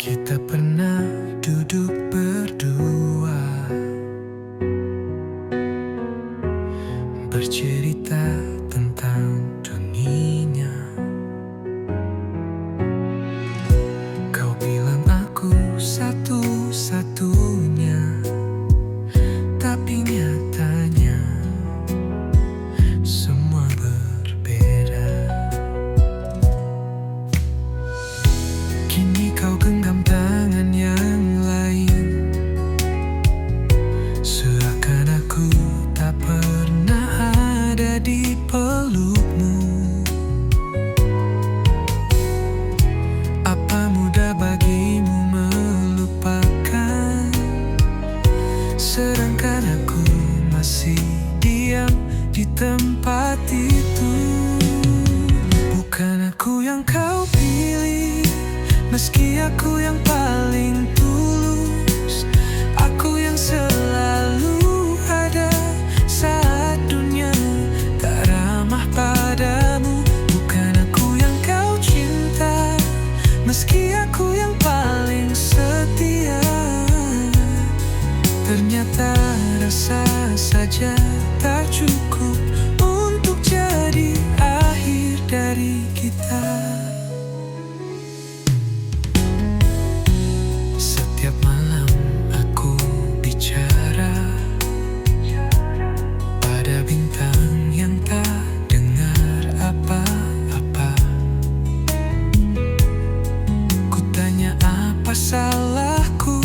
Kita pernah duduk berdua, bercerita tentang dunia. Kau bilang aku satu-satunya, tapi nyatanya semua berbeda. Kini kau genggam tangan yang lain, seakan aku tak pernah ada di pelukmu. Apa mudah bagimu melupakan, sedangkan aku masih diam di tempat itu. Bukan aku yang kau pilih, meski aku yang paling tulus. Aku yang selalu ada saat dunia tak ramah padamu. Bukan aku yang kau cinta, meski aku yang paling setia. Ternyata rasa saja tak cukup untuk jadi akhir dari kita. Setiap malam aku bicara pada bintang yang tak dengar apa-apa. Ku tanya apa salahku,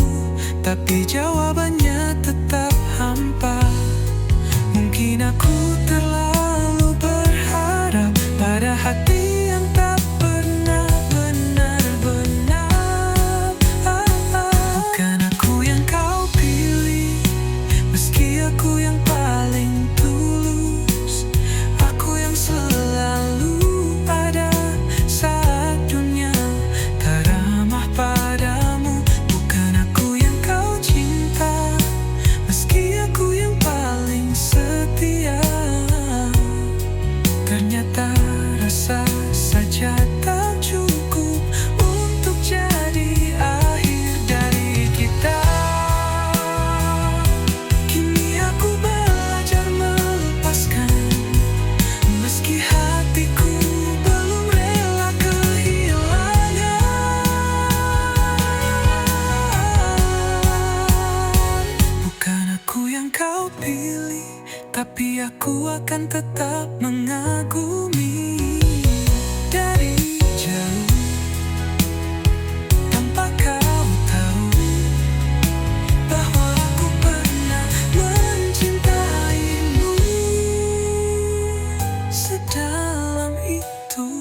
tapi jawabannya tetap hampa. Mungkin aku terlalu berharap pada hati yang tak pernah benar-benar. Bukan aku yang kau pilih, meski aku yang paling tulus. Aku yang selalu ada saat dunia tak ramah padamu. Bukan aku yang kau cinta, meski aku yang paling setia. Ternyata rasa saja tak cukup untuk jadi akhir dari kita. Kini aku belajar melepaskan, meski hatiku belum rela kehilangan. Bukan aku yang kau pilih, tapi aku akan tetap mengagumi. Dari jauh, tanpa kau tahu bahwa aku pernah mencintaimu sedalam itu.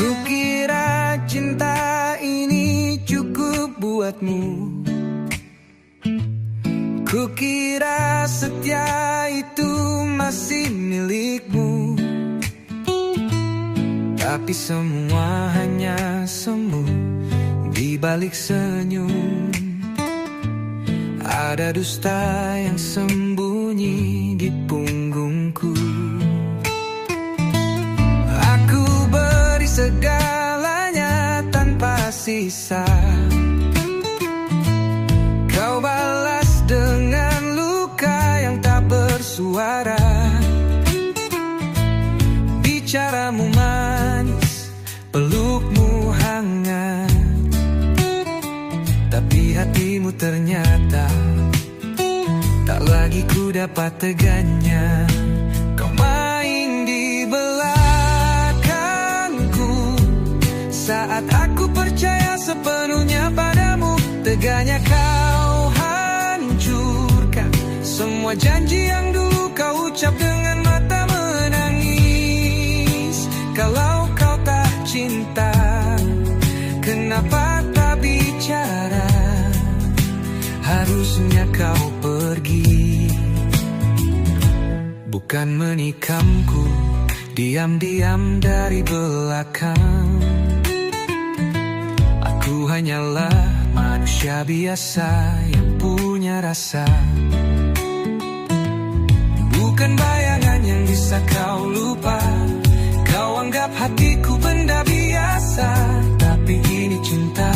Kukira cinta ini cukup buatmu. Kukira setia itu masih milikmu. Tapi semua hanya semu di balik senyum. Ada dusta yang sembunyi di punggungku. Aku beri segalanya tanpa sisa. Kau balas dengan luka yang tak bersuara. Bicaramu manis, pelukmu hangat, tapi hatimu ternyata tak lagi ku dapat teganya kau main di belakangku. Saat aku percaya sepenuhnya padamu, teganya kau hancurkan semua janji yang dulu kau ucap dengan mata menangis. Kalau kau tak cinta, kenapa tak bicara? Harusnya kau pergi, bukan menikamku diam-diam dari belakang. Aku hanyalah manusia biasa yang punya rasa, bukan bayangan yang bisa kau lupa. Kau anggap hatiku benda biasa, tapi ini cinta,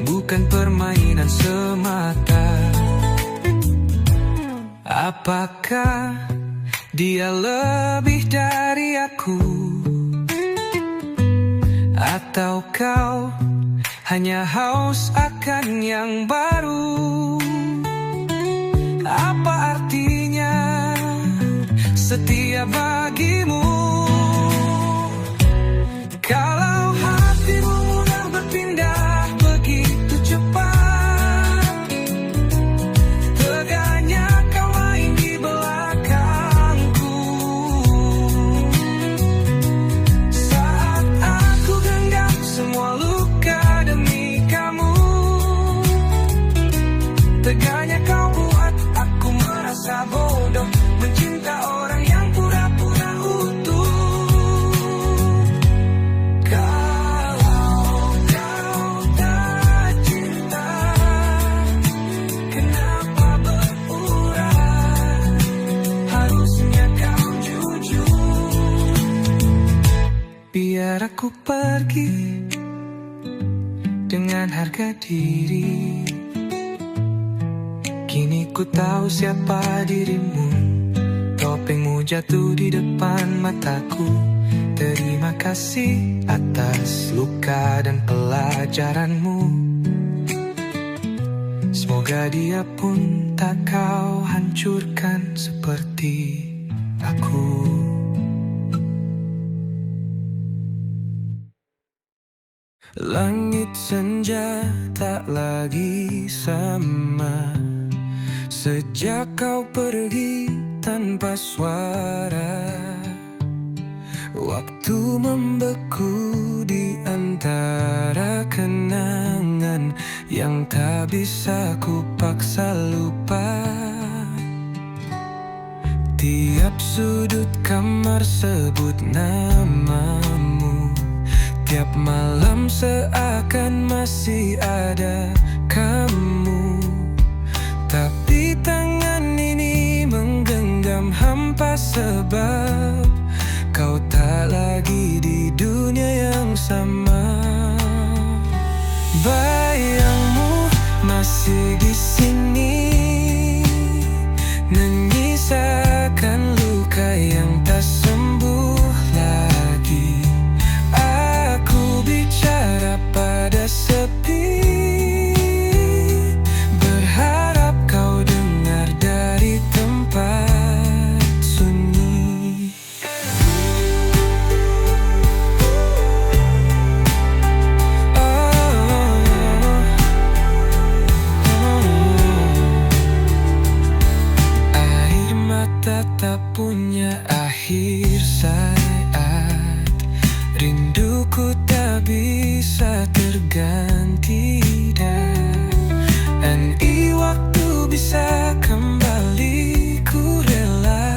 bukan permainan semata. Apakah dia lebih dari aku? Atau kau hanya haus akan yang baru? Apa artinya setia bagimu kalau hatimu mudah berpindah begitu cepat? Teganya kau main di belakangku. Saat aku genggam semua luka demi kamu, teganya kau buat aku merasa bodoh, mencinta orang yang pura-pura utuh. Kalau kau tak cinta, kenapa berpura? Harusnya kau jujur. Biar aku pergi dengan harga diri. Kini ku tahu siapa dirimu. Topengmu jatuh di depan mataku. Terima kasih atas luka dan pelajaranmu. Semoga dia pun tak kau hancurkan seperti aku. Langit senja tak lagi sama sejak kau pergi tanpa suara. Waktu membeku di antara kenangan yang tak bisa ku paksa lupa. Tiap sudut kamar sebut namamu, tiap malam seakan masih ada kamu. Tapi tangan ini menggenggam hampa sebab kau tak lagi di dunia yang sama. Bayangmu masih di sini, menyisakan luka yang tak sembuh lagi. Aku bicara pada sepi, berharap kau dengar dari tempat sunyi. Air mata tak punya akhir saat rinduku tak bisa terganti. Dan waktu bisa kembali, ku rela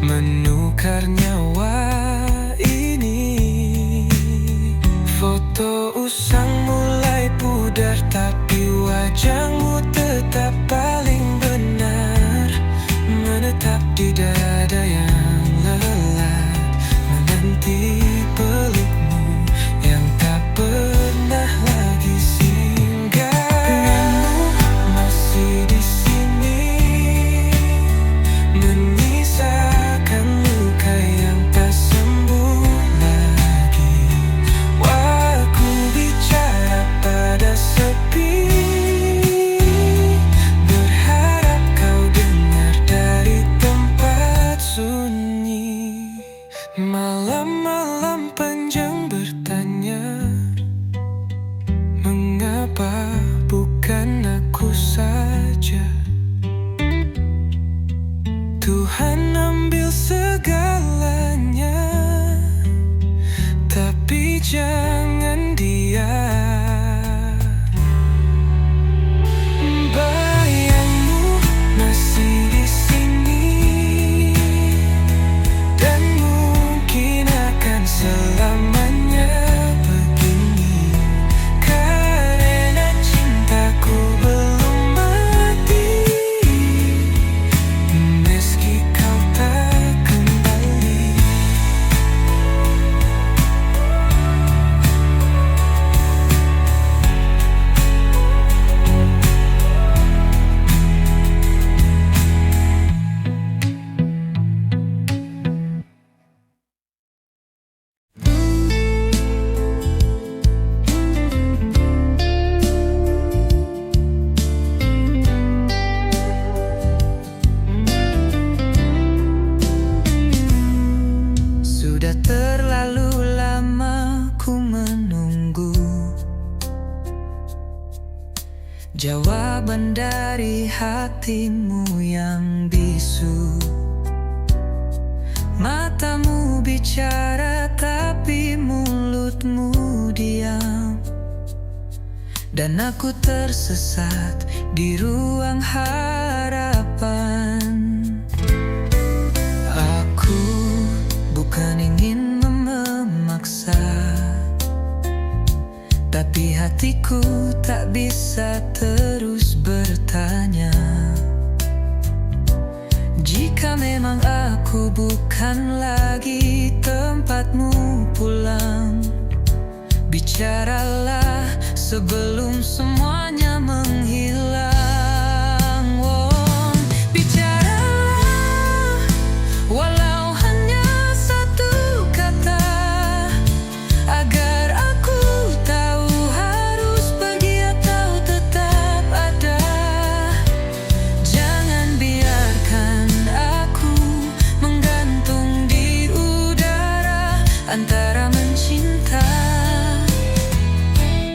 menukar nyawa ini. Foto usang mulai pudar, tapi wajahmu tetap paling benar, menetap di dada yang Tuhan ambil segalanya, tapi jangan dia. Bayangmu masih di sini, dan mungkin akan selamanya begini, karena cintaku belum mati, meski kau tak kembali. Sudah terlalu lama ku menunggu jawaban dari hatimu yang bisu. Matamu bicara tapi mulutmu diam, dan aku tersesat di ruang harapan. Aku bukan ingin memaksa, tapi hatiku tak bisa terus bertanya. Jika memang aku bukan lagi tempatmu pulang, bicaralah sebelum semuanya menghilang. Oh, bicaralah walau hanya satu kata, agar aku tahu harus pergi atau tetap ada. Jangan biarkan aku menggantung di udara antara mencinta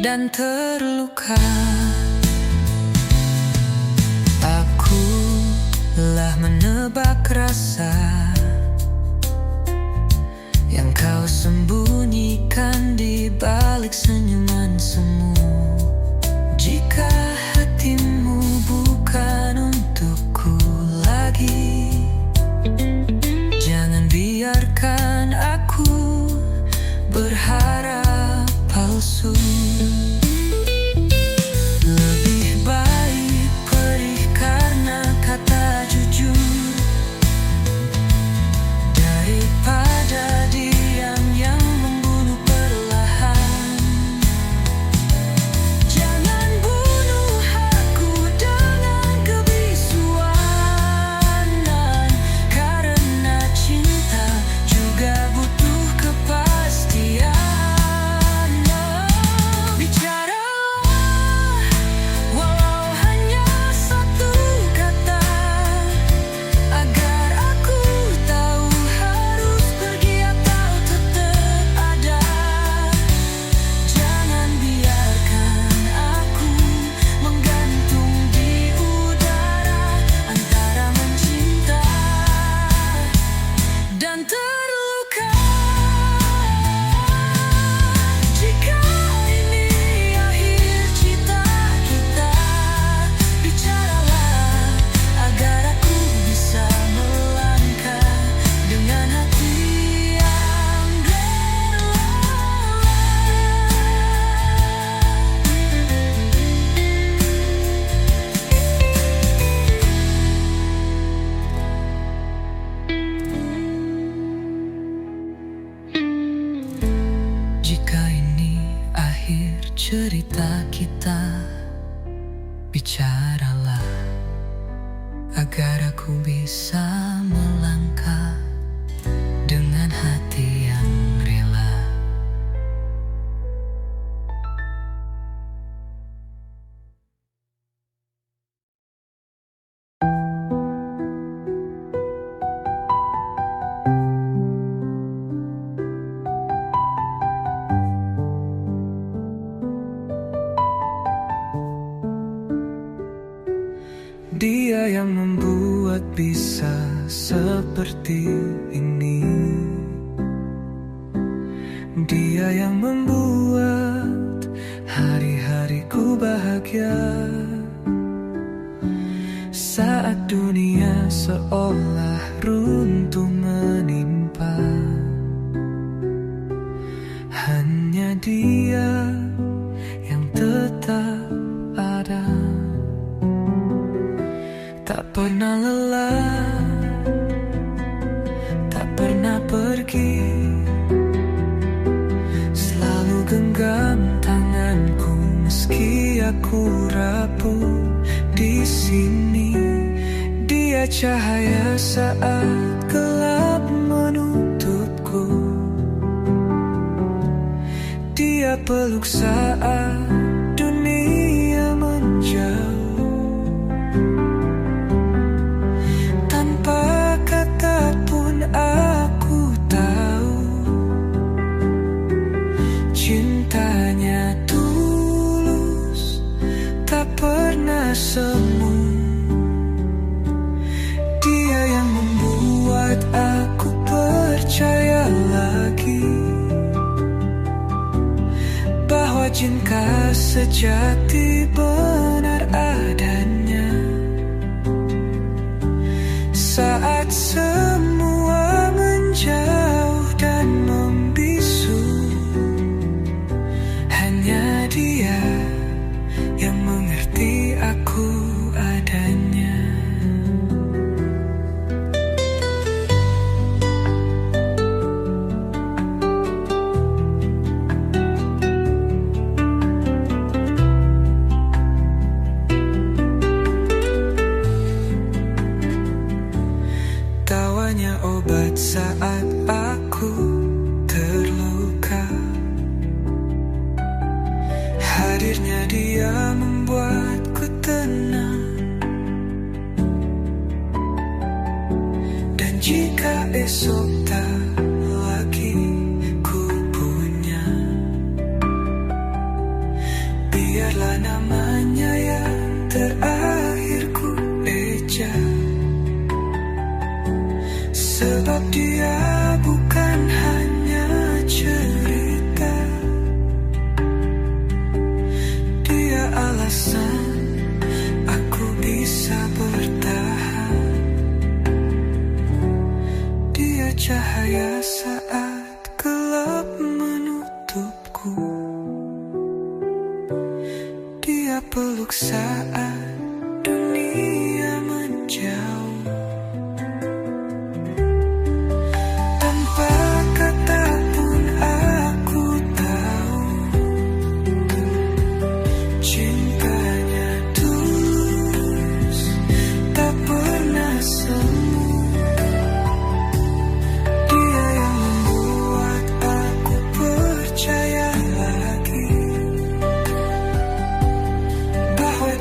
dan terluka. Aku telah menebak rasa yang kau sembunyikan di balik senyuman semu. Jika hatimu bukan untukku lagi, jangan biarkan aku berharap palsu. Lebih baik perih karena kata jujur, daripada diam yang membunuh perlahan. Jangan bunuh aku dengan kebisuan, karena cinta juga butuh kepastian. Bicaralah walau hanya satu kata, agar aku tahu harus pergi atau tetap ada. Jangan biarkan aku menggantung di udara antara mencinta dan terluka. Jika ini akhir cerita kita, bicaralah agar aku bisa melangkah dengan hati yang rela. Jika ini akhir cerita kita, bicaralah agar aku bisa melangkah dengan hati yang rela. Dia yang membuat bisa seperti ini. Dia yang membuat hari-hariku bahagia saat dunia seolah runtuh menimpa. Hanya dia yang tetap ada, tak pernah lelah, tak pernah pergi, selalu genggam tanganku meski aku rapuh di sini. Dia cahaya saat gelap menutupku, dia peluk saat dunia menjauh. Tanpa kata pun aku tahu cintanya tulus, tak pernah semu. Dia yang membuat aku percaya lagi bahwa cinta sejati benar adanya. Saat semua menjauh dan membisu, hanya dia yang mengerti aku adanya. Tawanya obat saat aku terluka, hadirnya dia membuatku tenang. Dan jika esok tak lagi ku punya, biarlah namanya yang terakhir ku eja. Sebab dia bukan hanya cerita, dia alasan aku bisa bertahan. Dia cahaya saat gelap menutupku, dia peluk saat dunia menjauh.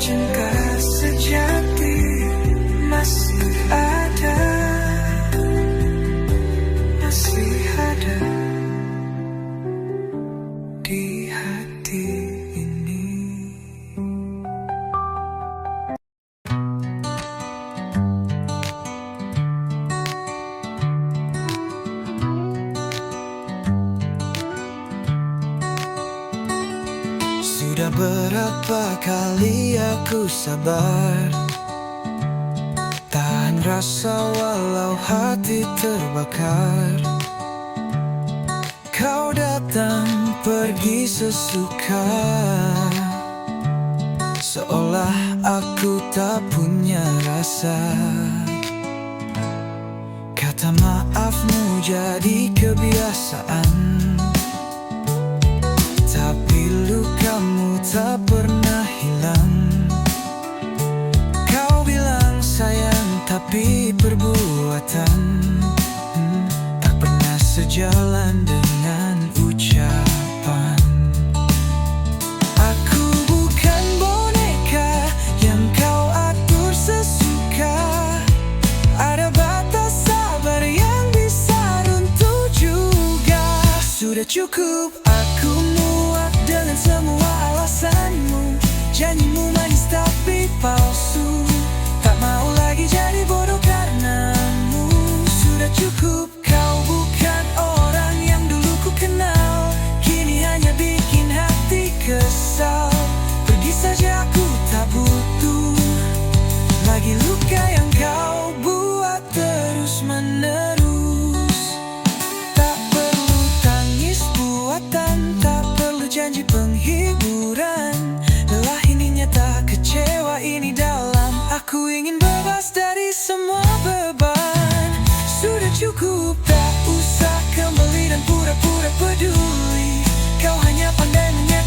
Cinta sejati masih ada, masih ada di hati ini. Sudah berapa kali aku sabar, tahan rasa walau hati terbakar. Kau datang pergi sesuka, seolah aku tak punya rasa. Kata maafmu jadi kebiasaan, tapi lukamu tak pernah hilang. Kau bilang sayang, tapi perbuatan tak pernah sejalan dengan ucapan. Aku bukan boneka yang kau atur sesuka, ada batas sabar yang bisa runtuh juga. Sudah cukup aku muak dengan semua alasanmu, janjimu manis tapi palsu. Tak mau lagi jadi bodoh karenamu.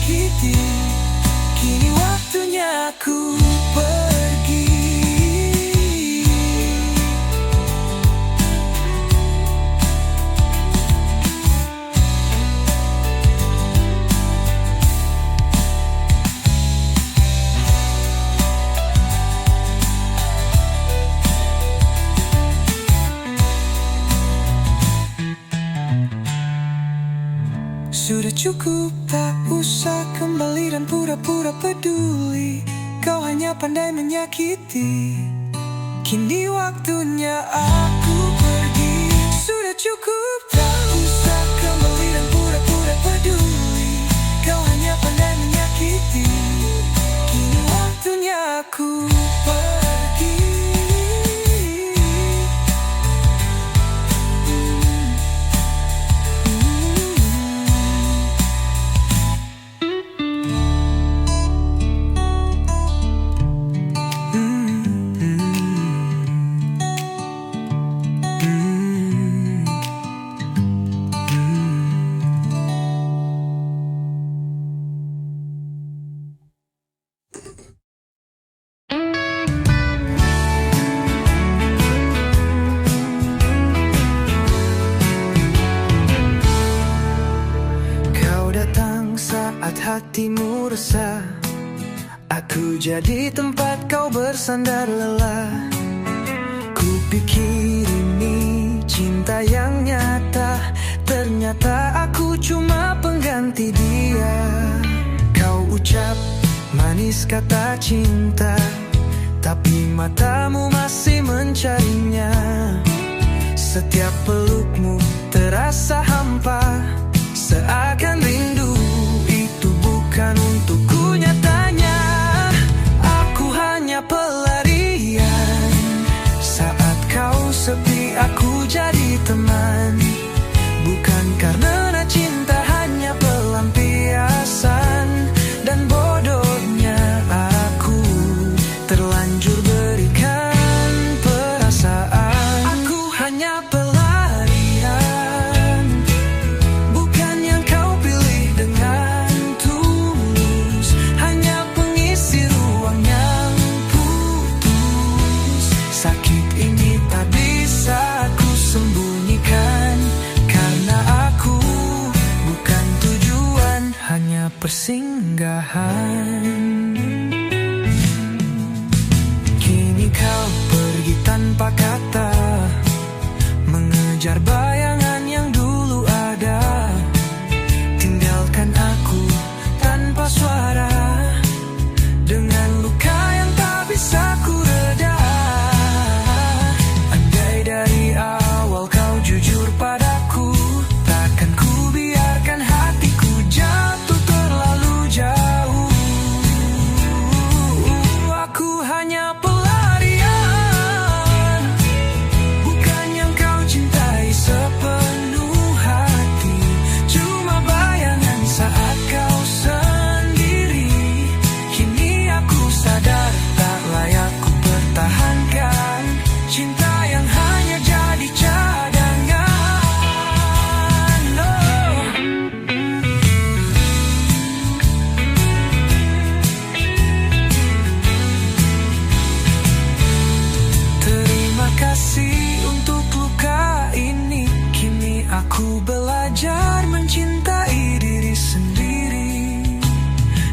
menyakiti. Kini waktunya aku pergi. Sudah cukup, tak usah kembali dan pura-pura peduli. Kau hanya pandai menyakiti. Kini waktunya aku pergi. Sudah cukup, tak usah kembali dan pura-pura peduli. Kau hanya pandai menyakiti. Kini waktunya aku pergi. Saat hatimu resah, aku jadi tempat kau bersandar lelah. Ku pikir ini cinta yang nyata, ternyata aku cuma pengganti dia. Kau ucap manis kata cinta, tapi matamu masih mencarinya. Setiap pelukmu terasa hampa, seakan rindu itu bukan untukku nyatanya. Aku hanya pelarian. Saat kau sepi aku jadi teman. Bukan karena cinta hanya pelampiasan. Dan bodohnya aku terlanjur berikan perasaan. Aku hanya pelarian, bukan yang kau pilih dengan tulus. Hanya pengisi ruang yang putus. Sakit ini tak bisa aku sembunyikan, karena aku bukan tujuan, hanya persinggahan. Kini kau pergi tanpa kata, mengejar bayangan yang dulu ada. Tinggalkan aku tanpa suara, dengan luka yang tak bisa ku reda. Andai dari awal kau jujur padaku, takkan ku biarkan hatiku jatuh terlalu jauh. Aku hanya pelarian, bukan yang kau cintai sepenuh hati. Cuma bayangan saat kau sendiri. Kini aku sadar tak layak ku pertahankan cinta yang hanya jadi cadangan. Oh. Terima kasih untuk luka ini. Kini aku belajar mencintai diri sendiri,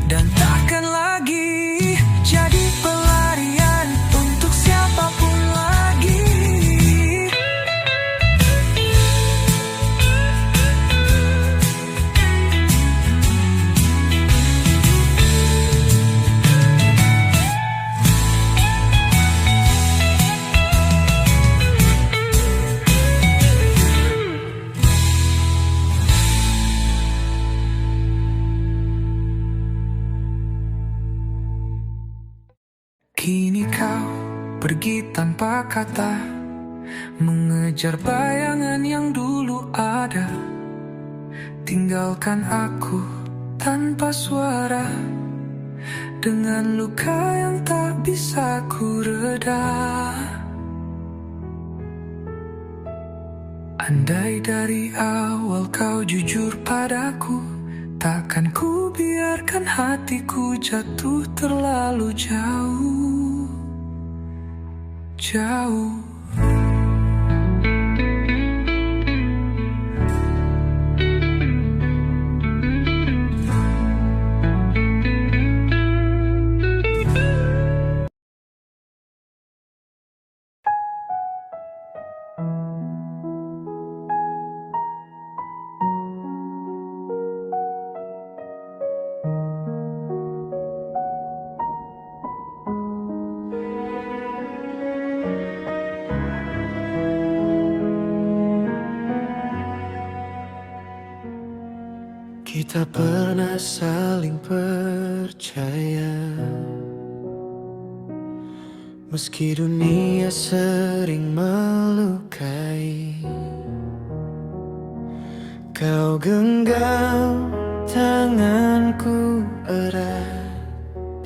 dan takkan lagi jadi pelarian untuk siapapun lagi. Kini kau pergi tanpa kata, mengejar bayangan yang dulu ada. Tinggalkan aku tanpa suara, dengan luka yang tak bisa ku reda. Andai dari awal kau jujur padaku, Takkan ku biarkan hatiku jatuh terlalu jauh, jauh. Kita pernah saling percaya, meski dunia sering melukai. Kau genggam tanganku erat,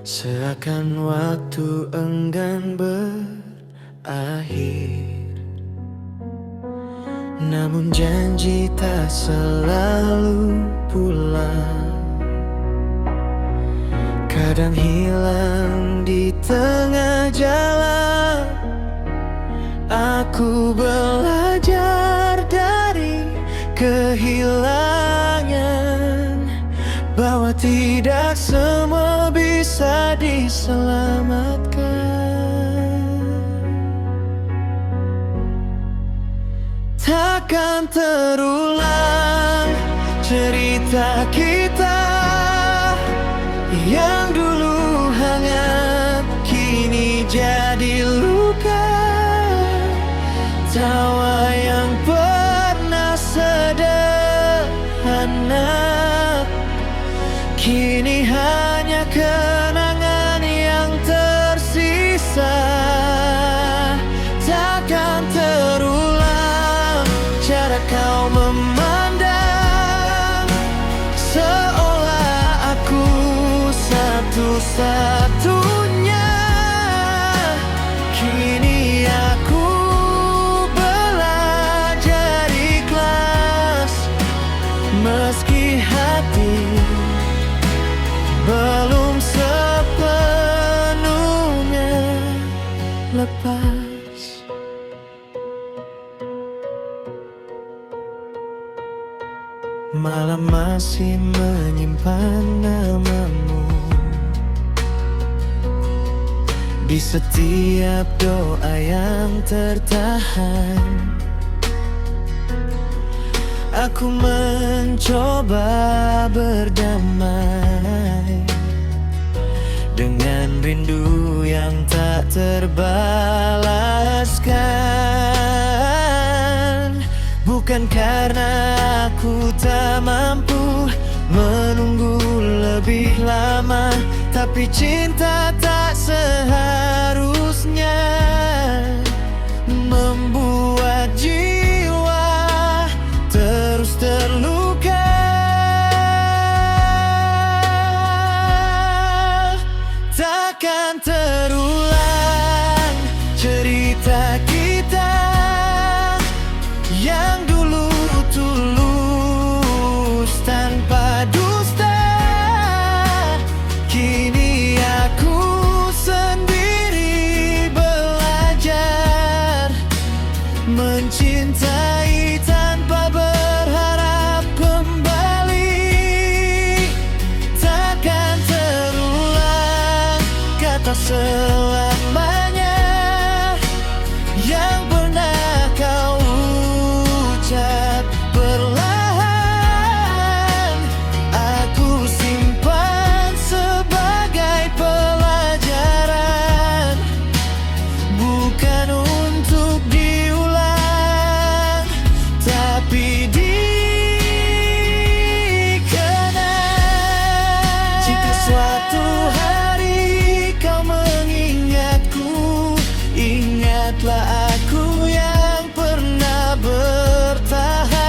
seakan waktu enggan berakhir. Namun janji tak selalu pulang, kadang hilang di tengah jalan. Aku belajar dari kehilangan, bahwa tidak semua bisa diselamatkan. Takkan terulang cerita kita yang dulu hangat, kini jadi luka. Tawa yang pernah sederhana, kini hanya kenangan yang tersisa. Takkan terulang cara kau memandang, seolah aku satu-satunya. Kini aku belajar ikhlas, meski hati belum sepenuhnya lepas. Malam masih menyimpan namamu di setiap doa yang tertahan. Aku mencoba berdamai dengan rindu yang tak terbalaskan. Bukan karena aku tak mampu menunggu lebih lama, tapi cinta tak seharusnya membuat jiwa terus terluka. Takkan terulang cerita kita yang dulu tulus tanpa dusta. Kini aku sendiri belajar mencintai tanpa berharap kembali. Takkan terulang kata selamanya yang pernah kau ucap perlahan. Aku simpan sebagai pelajaran, bukan untuk diulang, tapi dikenang. Jika suatu hari kau mengingatku, ingatlah aku yang pernah bertahan,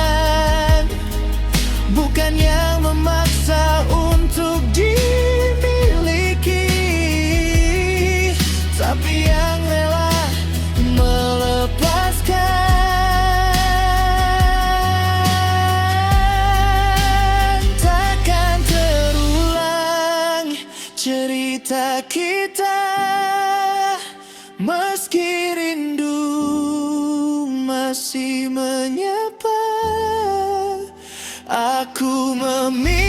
bukan yang memaksa untuk dimiliki, tapi yang rela melepaskan. masih menyapa. Aku memilih